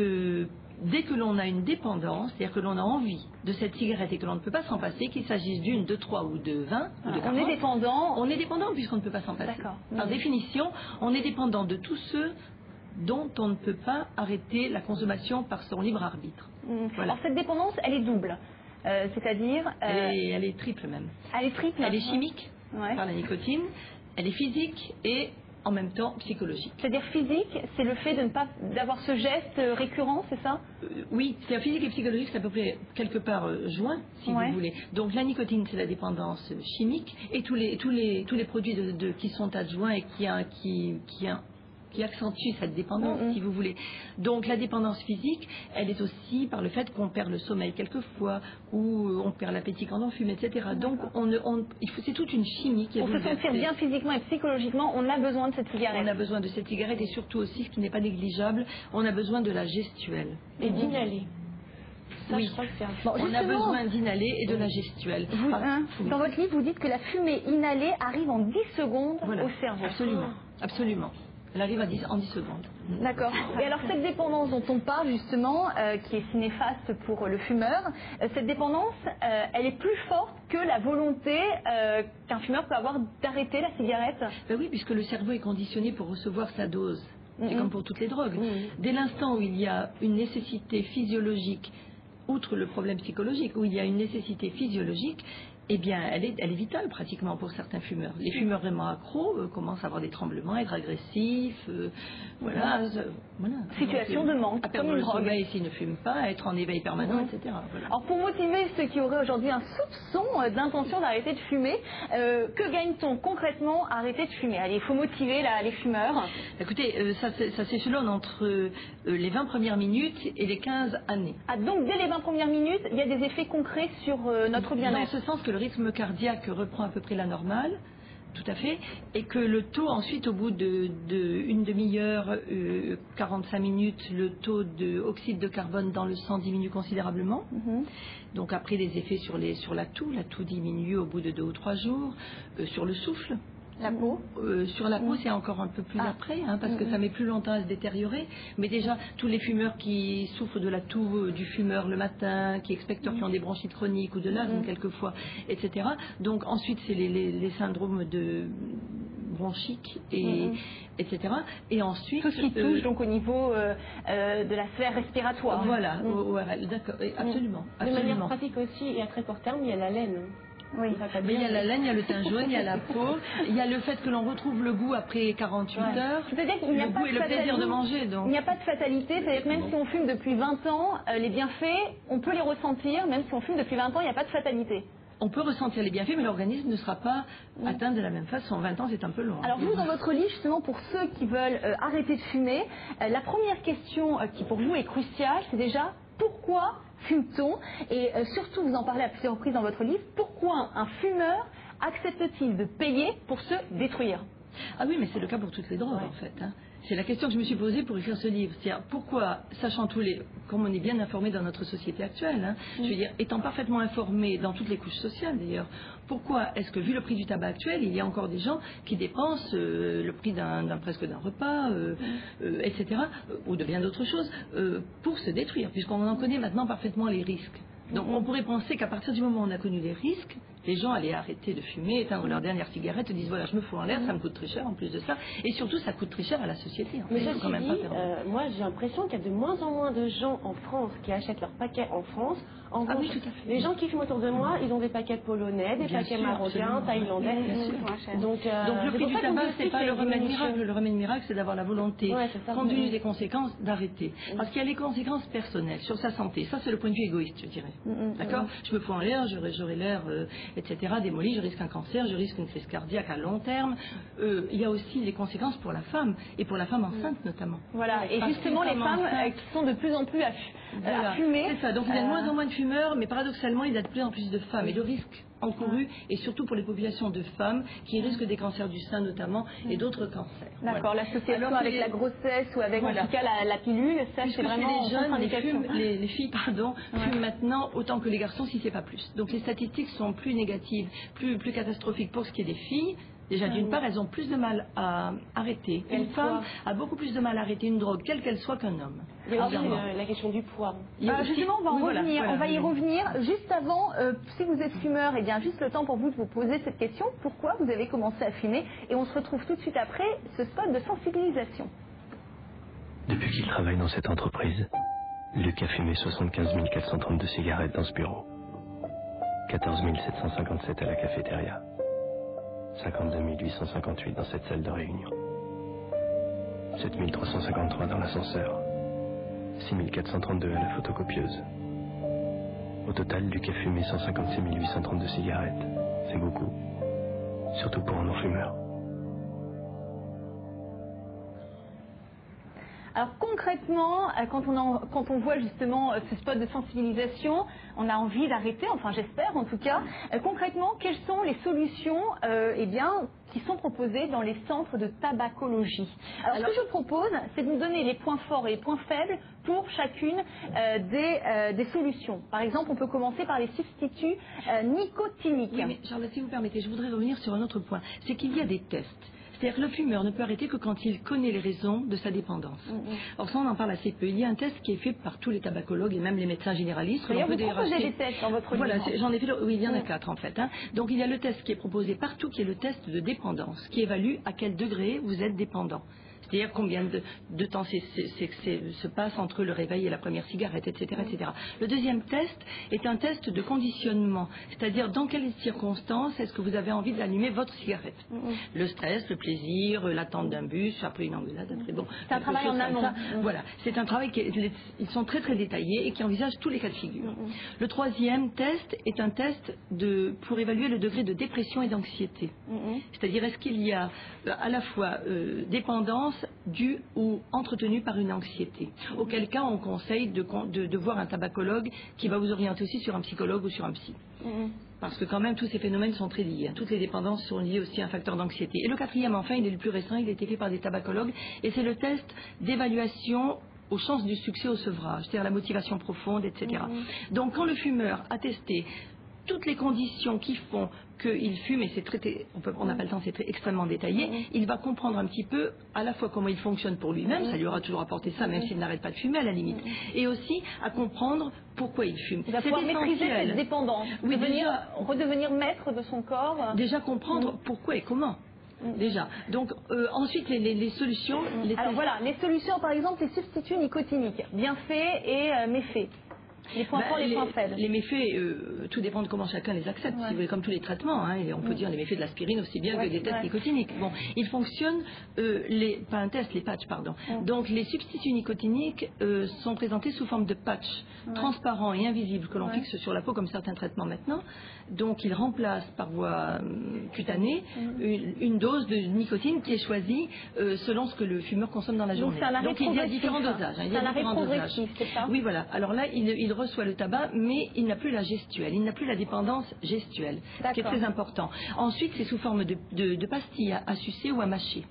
dès que l'on a une dépendance, c'est-à-dire que l'on a envie de cette cigarette et que l'on ne peut pas s'en passer, qu'il s'agisse d'une, de 3 ou de 20 ou de 40, on est dépendant. On est dépendant puisqu'on ne peut pas s'en passer. Par définition, on est dépendant de tous ceux dont on ne peut pas arrêter la consommation par son libre arbitre. Voilà. Alors cette dépendance, elle est double. C'est-à-dire... Elle est triple même. Elle est triple. Elle est chimique par la nicotine, elle est physique et en même temps psychologique. C'est-à-dire physique, c'est le fait de ne pas d'avoir ce geste récurrent, c'est ça? Oui, c'est physique et psychologique, c'est à peu près quelque part joint, si vous voulez. Donc la nicotine, c'est la dépendance chimique et tous les produits qui sont adjoints et qui accentue cette dépendance, si vous voulez. Donc la dépendance physique, elle est aussi par le fait qu'on perd le sommeil quelquefois, ou on perd l'appétit quand on fume, etc. Donc c'est toute une chimie qui est pour se sentir bien physiquement et psychologiquement, on a besoin de cette cigarette. On a besoin de cette cigarette et surtout aussi, ce qui n'est pas négligeable, on a besoin de la gestuelle. Et d'inhaler. Ça, oui, je crois que c'est on a besoin d'inhaler et de la gestuelle. Dans votre livre, vous dites que la fumée inhalée arrive en 10 secondes au cerveau. Absolument, absolument. Elle arrive en 10 secondes. D'accord. Et alors cette dépendance dont on parle justement, qui est si néfaste pour le fumeur, cette dépendance, elle est plus forte que la volonté qu'un fumeur peut avoir d'arrêter la cigarette? Ben oui, puisque le cerveau est conditionné pour recevoir sa dose. C'est comme pour toutes les drogues. Dès l'instant où il y a une nécessité physiologique, outre le problème psychologique, où il y a une nécessité physiologique, eh bien, elle est vitale pratiquement pour certains fumeurs. Les fumeurs vraiment accros commencent à avoir des tremblements, être agressifs, voilà. Situation de manque, à perdre le sommeil s'ils ne fument pas, à être en éveil permanent, etc. Voilà. Alors pour motiver ceux qui auraient aujourd'hui un soupçon d'intention d'arrêter de fumer, que gagne-t-on concrètement à arrêter de fumer? Allez, il faut motiver les fumeurs. Écoutez, ça s'échelonne entre les 20 premières minutes et les 15 années. Ah, donc dès les 20 premières minutes, il y a des effets concrets sur notre bien-être? Dans ce sens que le rythme cardiaque reprend à peu près la normale, tout à fait, et que le taux ensuite, au bout d'une demi-heure, 45 minutes, le taux d'oxyde de carbone dans le sang diminue considérablement. Donc après les effets sur la toux diminue au bout de 2 ou 3 jours, sur le souffle. La peau sur la peau, c'est encore un peu plus après, parce que ça met plus longtemps à se détériorer. Mais déjà, tous les fumeurs qui souffrent de la toux du fumeur le matin, qui expectorent, qui ont des bronchites chroniques ou de l'asthme quelquefois, etc. Donc ensuite, c'est les syndromes de bronchiques, etc. Et ensuite... Tout ce qui touche donc au niveau de la sphère respiratoire. Voilà, d'accord, absolument. De manière pratique aussi, et à très court terme, il y a l'haleine. Oui. Mais il y a la laine, il y a le teint jaune, il y a la peau, il y a le fait que l'on retrouve le goût après 48 heures. C'est-à-dire qu'il n'y a le pas goût de et le plaisir de manger. Donc. Il n'y a pas de fatalité, c'est-à-dire que même si on fume depuis 20 ans, les bienfaits, on peut les ressentir, même si on fume depuis 20 ans, il n'y a pas de fatalité. On peut ressentir les bienfaits, mais l'organisme ne sera pas atteint de la même façon. 20 ans, c'est un peu long. Alors vous, dans votre livre, justement, pour ceux qui veulent arrêter de fumer, la première question qui pour vous est cruciale, c'est déjà pourquoi fume-t-on? Et surtout, vous en parlez à plusieurs reprises dans votre livre, pourquoi un fumeur accepte-t-il de payer pour se détruire? Ah oui, mais c'est le cas pour toutes les drogues, en fait. C'est la question que je me suis posée pour écrire ce livre. C'est pourquoi, sachant comme on est bien informé dans notre société actuelle, je veux dire, étant parfaitement informé dans toutes les couches sociales d'ailleurs, pourquoi est-ce que, vu le prix du tabac actuel, il y a encore des gens qui dépensent le prix presque d'un repas, etc., ou de bien d'autres choses, pour se détruire, puisqu'on en connaît maintenant parfaitement les risques. Donc on pourrait penser qu'à partir du moment où on a connu les risques, les gens allaient arrêter de fumer, éteindre leur dernière cigarette, disent voilà, je me fous en l'air, ça me coûte très cher en plus de ça, et surtout ça coûte très cher à la société. Mais ceci dit, moi j'ai l'impression qu'il y a de moins en moins de gens en France qui achètent leurs paquets en France. En revanche, oui, tout à fait. Les gens qui fument autour de moi, ils ont des paquets polonais, des paquets marocains, thaïlandais. Donc le prix du tabac, c'est pas le remède miracle. Le remède miracle, c'est d'avoir la volonté, compte tenu des conséquences, d'arrêter. Parce qu'il y a les conséquences personnelles sur sa santé. Ça, c'est le point de vue égoïste, je dirais. D'accord? Je me fous en l'air, j'aurais l'air etc., démolie, je risque un cancer, je risque une crise cardiaque à long terme. Il y a aussi les conséquences pour la femme, et pour la femme enceinte notamment. Voilà, et justement les femmes qui sont de plus en plus à fumer. C'est ça, donc il y a de moins en moins de fumeurs, mais paradoxalement, il y a de plus en plus de femmes. Et le risque encouru, et surtout pour les populations de femmes qui risquent des cancers du sein notamment, et d'autres cancers. D'accord, l'association avec la grossesse ou avec en tout cas la pilule, ça c'est vraiment les jeunes, les filles fument maintenant autant que les garçons si c'est pas plus. Donc les statistiques sont plus négatives, plus catastrophiques pour ce qui est des filles. Déjà, d'une part, elles ont plus de mal à arrêter. Une femme a beaucoup plus de mal à arrêter une drogue, quelle qu'elle soit, qu'un homme. Il y a aussi la question du poids. Justement, on va y revenir. Juste avant, si vous êtes fumeur, eh bien, juste le temps pour vous de vous poser cette question. Pourquoi vous avez commencé à fumer? Et on se retrouve tout de suite après ce spot de sensibilisation. Depuis qu'il travaille dans cette entreprise, Luc a fumé 75 432 cigarettes dans ce bureau. 14 757 à la cafétéria. 52 858 dans cette salle de réunion. 7 353 dans l'ascenseur. 6 432 à la photocopieuse. Au total, Luc a fumé 156 832 cigarettes. C'est beaucoup. Surtout pour un non-fumeur. Alors concrètement, quand on voit justement ce spot de sensibilisation, on a envie d'arrêter, enfin j'espère en tout cas. Concrètement, quelles sont les solutions qui sont proposées dans les centres de tabacologie? Alors ce que je propose, c'est de nous donner les points forts et les points faibles pour chacune des solutions. Par exemple, on peut commencer par les substituts nicotiniques. Oui, mais Charlotte, si vous permettez, je voudrais revenir sur un autre point. C'est qu'il y a des tests. C'est-à-dire que le fumeur ne peut arrêter que quand il connaît les raisons de sa dépendance. Or ça, on en parle assez peu. Il y a un test qui est fait par tous les tabacologues et même les médecins généralistes. D'ailleurs, vous proposez des tests dans votre livre. Voilà, j'en ai fait, oui, il y en a 4 en fait. Donc il y a le test qui est proposé partout, qui est le test de dépendance, qui évalue à quel degré vous êtes dépendant. C'est-à-dire combien de temps se passe entre le réveil et la première cigarette, etc., etc. Le deuxième test est un test de conditionnement, c'est-à-dire dans quelles circonstances est-ce que vous avez envie d'allumer votre cigarette. Le stress, le plaisir, l'attente d'un bus, après une engueulade, après bon. C'est un travail en amont. Voilà, c'est un travail ils sont très très détaillés et qui envisagent tous les cas de figure. Le troisième test est un test pour évaluer le degré de dépression et d'anxiété. C'est-à-dire est-ce qu'il y a à la fois dépendance due ou entretenue par une anxiété. Auquel cas, on conseille de voir un tabacologue qui va vous orienter aussi sur un psychologue ou sur un psy. Parce que quand même, tous ces phénomènes sont très liés. Toutes les dépendances sont liées aussi à un facteur d'anxiété. Et le quatrième, enfin, il est le plus récent, il a été fait par des tabacologues, et c'est le test d'évaluation aux chances du succès au sevrage, c'est-à-dire la motivation profonde, etc. Donc, quand le fumeur a testé toutes les conditions qui font qu'il fume, et c'est traité, on n'a pas le temps, c'est extrêmement détaillé, il va comprendre un petit peu à la fois comment il fonctionne pour lui-même, ça lui aura toujours apporté ça, même s'il n'arrête pas de fumer à la limite, et aussi à comprendre pourquoi il fume. Il va pouvoir maîtriser cette dépendance, redevenir maître de son corps. Déjà comprendre pourquoi et comment. Déjà. Donc ensuite les solutions. Alors voilà, les solutions par exemple, les substituts nicotiniques, bienfaits et méfaits. Les points forts, les points faibles. Les méfaits, tout dépend de comment chacun les accepte. Si vous voulez, comme tous les traitements, et on peut dire les méfaits de l'aspirine aussi bien que des tests nicotiniques. Bon, ils fonctionnent, pas un test, les patchs, pardon. Donc les substituts nicotiniques sont présentés sous forme de patch transparents et invisibles que l'on fixe sur la peau comme certains traitements maintenant. Donc ils remplacent par voie cutanée une dose de nicotine qui est choisie selon ce que le fumeur consomme dans la journée. Donc il y a différents dosages. C'est un arrêt progressif, c'est ça? Oui, voilà. Alors là, il reçoit le tabac, mais il n'a plus la gestuelle, il n'a plus la dépendance gestuelle, ce qui est très important. Ensuite, c'est sous forme de pastilles à sucer ou à mâcher,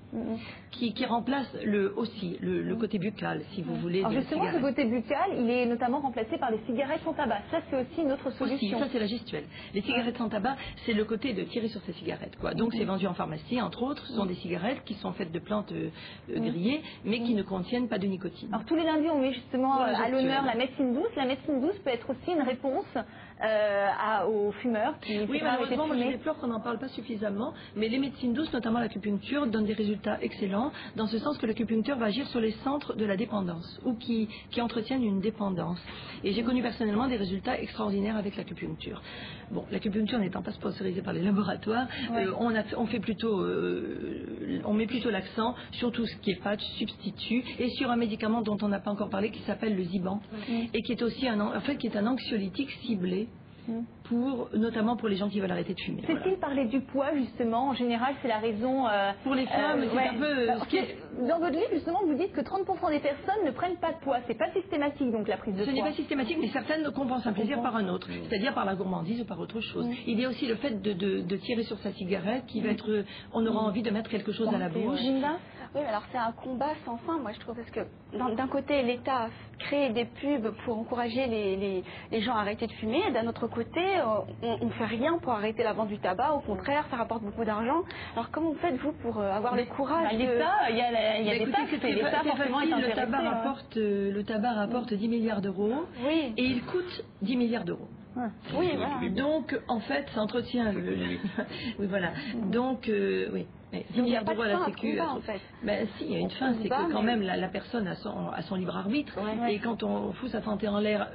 qui remplace aussi le côté buccal, si vous voulez. Alors justement, ce côté buccal, il est notamment remplacé par les cigarettes sans tabac. Ça, c'est aussi une autre solution. Ça, c'est la gestuelle. Les cigarettes sans tabac, c'est le côté de tirer sur ces cigarettes, quoi. Donc, c'est vendu en pharmacie, entre autres. Ce sont des cigarettes qui sont faites de plantes grillées, mais qui ne contiennent pas de nicotine. Alors, tous les lundis, on met justement à l'honneur la médecine douce. La médecine douce peut être aussi une réponse aux fumeurs qui malheureusement, moi je déplore qu'on n'en parle pas suffisamment, mais les médecines douces, notamment l'acupuncture, donnent des résultats excellents, dans ce sens que l'acupuncture va agir sur les centres de la dépendance, ou qui entretiennent une dépendance. Et j'ai connu personnellement des résultats extraordinaires avec l'acupuncture. Bon, l'acupuncture n'étant pas sponsorisée par les laboratoires, on met plutôt l'accent sur tout ce qui est patch, substitut, et sur un médicament dont on n'a pas encore parlé qui s'appelle le Ziban, et qui est aussi un anxiolytique ciblé notamment pour les gens qui veulent arrêter de fumer. Cécile parlait du poids, justement. En général, c'est la raison... pour les femmes, c'est un peu... Dans votre livre, justement, vous dites que 30% des personnes ne prennent pas de poids. C'est pas systématique, donc, la prise de poids. Ce n'est pas systématique, mais certaines compensent un plaisir par un autre, c'est-à-dire par la gourmandise ou par autre chose. Il y a aussi le fait de tirer sur sa cigarette, qui va être... On aura envie de mettre quelque chose à la bouche. Oui, alors c'est un combat sans fin, moi je trouve, parce que d'un côté, l'État crée des pubs pour encourager les gens à arrêter de fumer, et d'un autre côté, on ne fait rien pour arrêter la vente du tabac, au contraire, ça rapporte beaucoup d'argent. Alors comment faites-vous pour avoir le courage l'État, il y a des taxes, et l'État forcément est intéressé. Le tabac rapporte 10 milliards d'euros, et il coûte 10 milliards d'euros. Oui, voilà. Donc, en fait, ça entretient oui, voilà. Donc, oui. 10 milliards d'euros à la Sécu. En fait. Ben, si, il y a une fin, c'est que quand même la personne a son libre arbitre. Et quand on fout sa santé en l'air,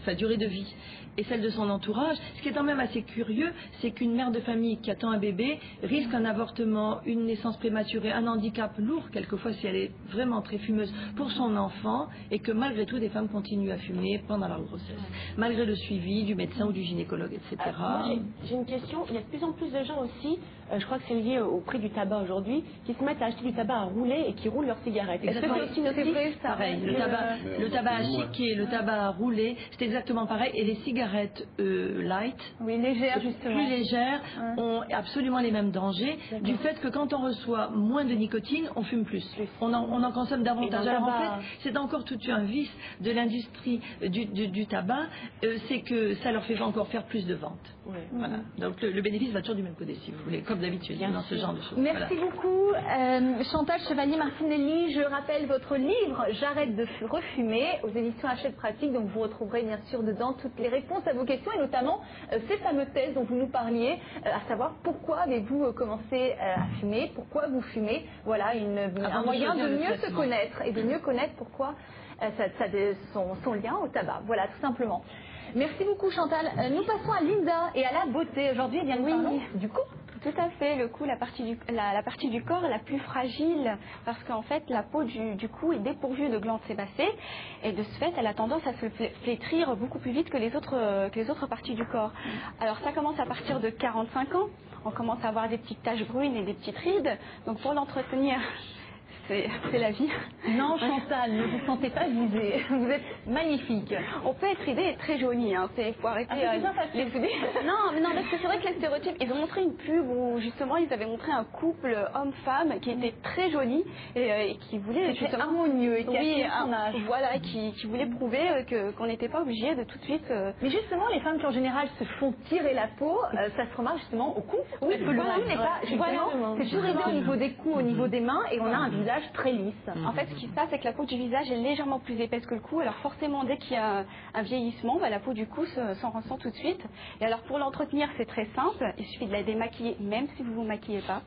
sa durée de vie et celle de son entourage. Ce qui est quand même assez curieux, c'est qu'une mère de famille qui attend un bébé risque un avortement, une naissance prématurée, un handicap lourd, quelquefois si elle est vraiment très fumeuse, pour son enfant, et que malgré tout, des femmes continuent à fumer pendant leur grossesse, malgré le suivi du médecin ou du gynécologue, etc. J'ai une question. Il y a de plus en plus de gens aussi, je crois que c'est lié au prix du tabac aujourd'hui, qui se mettent à acheter du tabac à rouler et qui roulent leurs cigarettes. Est-ce que c'est aussi notice? Pareil, le tabac à chiquer, le tabac à rouler, c'est exactement pareil. Et les cigarettes light, légères justement, plus légères, ont absolument les mêmes dangers, du fait que quand on reçoit moins de nicotine, on fume plus. On en consomme davantage. Alors en fait, c'est encore tout un vice de l'industrie du tabac, c'est que ça leur fait encore faire plus de ventes. Voilà. Donc le bénéfice va toujours du même côté, si vous voulez, comme d'habitude, dans ce genre de choses. Merci beaucoup, Chantal Chevalier-Martinelli. Je rappelle votre livre J'arrête de refumer aux éditions Hachette Pratique. Donc vous retrouverez bien sûr dedans toutes les réponses à vos questions et notamment ces fameuses thèses dont vous nous parliez, à savoir pourquoi avez-vous commencé à fumer, pourquoi vous fumez. Voilà un moyen de mieux se connaître et de mieux connaître pourquoi son lien au tabac. Voilà, tout simplement. Merci beaucoup Chantal. Nous passons à Linda et à la beauté. Aujourd'hui, nous parlons du cou. Tout à fait, le cou, la partie du corps la plus fragile, parce qu'en fait la peau du cou est dépourvue de glandes sébacées et de ce fait elle a tendance à se flétrir beaucoup plus vite que les autres parties du corps. Alors ça commence à partir de 45 ans, on commence à avoir des petites taches brunes et des petites rides, donc pour l'entretenir, c'est la vie. Non, Chantal, ne vous sentez pas visée. Vous êtes magnifique. On peut être ridée et très jolie. Il faut arrêter les idées. Non, parce que c'est vrai que les stéréotypes, ils ont montré une pub où justement ils avaient montré un couple homme-femme qui était très joli et qui voulait justement harmonieux et qui voilà, qui voulait prouver qu'on n'était pas obligé de tout de suite. Mais justement, les femmes qui en général se font tirer la peau, ça se remarque justement au cou. Oui, le cou n'est pas justement. C'est toujours aidé au niveau des coups, au niveau des mains, et on a un visage très lisse. En fait, ce qui se passe, c'est que la peau du visage est légèrement plus épaisse que le cou. Alors forcément, dès qu'il y a un vieillissement, la peau du cou s'en ressent tout de suite. Et alors pour l'entretenir, c'est très simple. Il suffit de la démaquiller, même si vous ne vous maquillez pas,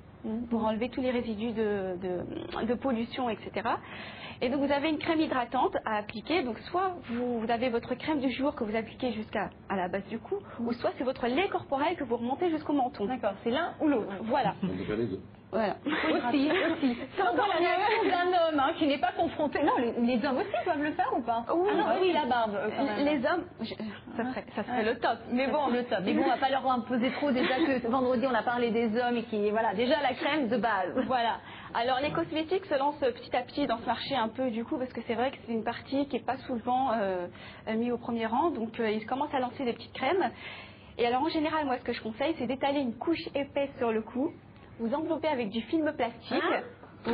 pour enlever tous les résidus de pollution, etc. Et donc vous avez une crème hydratante à appliquer. Donc soit vous avez votre crème du jour que vous appliquez jusqu'à la base du cou, ou soit c'est votre lait corporel que vous remontez jusqu'au menton. D'accord, c'est l'un ou l'autre. Voilà. Voilà. Aussi. C'est encore la réaction d'un homme qui n'est pas confronté. Non, les hommes aussi peuvent le faire ou pas? Oui, la barbe. Les hommes, ça serait le top. Mais bon, le top. Mais bon, on va pas leur imposer trop déjà que vendredi on a parlé des hommes et qui, voilà, déjà la crème de base. Voilà. Alors les cosmétiques se lancent petit à petit dans ce marché un peu du coup parce que c'est vrai que c'est une partie qui n'est pas souvent mise au premier rang. Donc ils commencent à lancer des petites crèmes. Et alors en général, moi ce que je conseille, c'est d'étaler une couche épaisse sur le cou. Vous enveloppez avec du film plastique.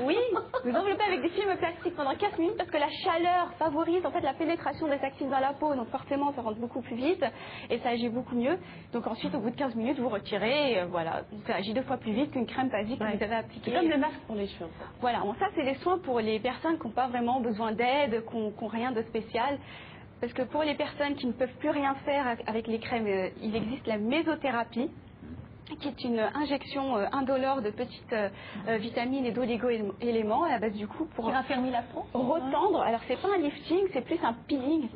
Oui, vous enveloppez avec du film plastique pendant 15 minutes parce que la chaleur favorise en fait la pénétration des actifs dans la peau. Donc forcément, ça rentre beaucoup plus vite et ça agit beaucoup mieux. Donc ensuite, au bout de 15 minutes, vous retirez. Et voilà, ça agit 2 fois plus vite qu'une crème basique que vous avez appliquée. C'est comme le masque pour les cheveux. Voilà, bon, ça c'est des soins pour les personnes qui n'ont pas vraiment besoin d'aide, qui n'ont rien de spécial. Parce que pour les personnes qui ne peuvent plus rien faire avec les crèmes, il existe la mésothérapie, qui est une injection indolore de petites vitamines et d'oligo-éléments à la base du cou pour raffermir la peau, retendre. Alors c'est pas un lifting, c'est plus un peeling.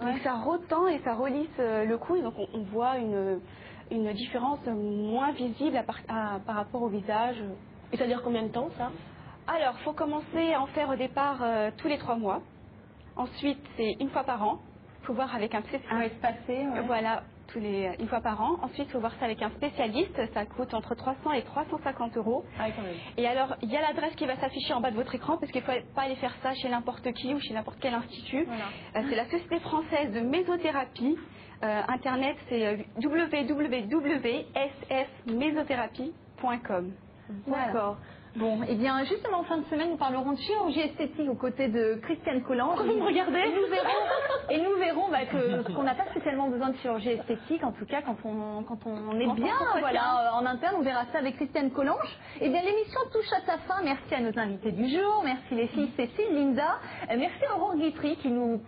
Donc ça retend et ça relisse le cou et donc on voit une différence moins visible par rapport au visage. Et ça dure combien de temps ça? Alors il faut commencer à en faire au départ tous les 3 mois. Ensuite c'est 1 fois par an. Il faut voir avec un espacé. Voilà. une fois par an. Ensuite, il faut voir ça avec un spécialiste. Ça coûte entre 300 et 350 €. Ah, quand même. Et alors, il y a l'adresse qui va s'afficher en bas de votre écran parce qu'il ne faut pas aller faire ça chez n'importe qui ou chez n'importe quel institut. Voilà. C'est la Société française de mésothérapie. Internet, c'est www.ssmésothérapie.com. D'accord. Bon, et bien justement en fin de semaine, nous parlerons de chirurgie esthétique aux côtés de Christiane Collange. Vous me regardez? Et nous verrons qu'on n'a pas spécialement besoin de chirurgie esthétique, en tout cas quand on est bien voilà, en interne, on verra ça avec Christiane Collange. Et bien l'émission touche à sa fin. Merci à nos invités du jour, merci les filles Cécile, Linda, merci à Aurore Guitry qui nous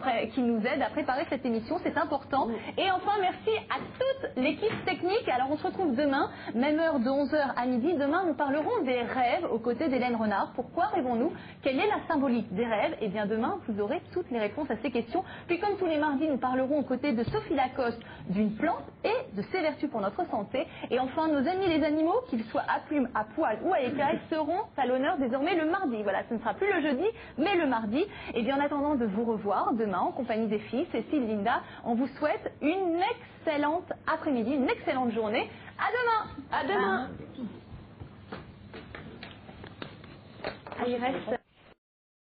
aide à préparer cette émission, c'est important. Et enfin merci à toute l'équipe technique. Alors on se retrouve demain, même heure de 11h à midi. Demain nous parlerons des rêves aux côtés d'Hélène Renard. Pourquoi rêvons-nous? Quelle est la symbolique des rêves? Et bien demain, vous aurez toutes les réponses à ces questions. Puis comme tous les mardis, nous parlerons aux côtés de Sophie Lacoste d'une plante et de ses vertus pour notre santé. Et enfin, nos amis les animaux, qu'ils soient à plumes, à poil ou à écailles, seront à l'honneur désormais le mardi. Voilà, ce ne sera plus le jeudi, mais le mardi. Et bien en attendant de vous revoir demain en compagnie des filles, Cécile, Linda, on vous souhaite une excellente après-midi, une excellente journée. À demain. À demain. Il reste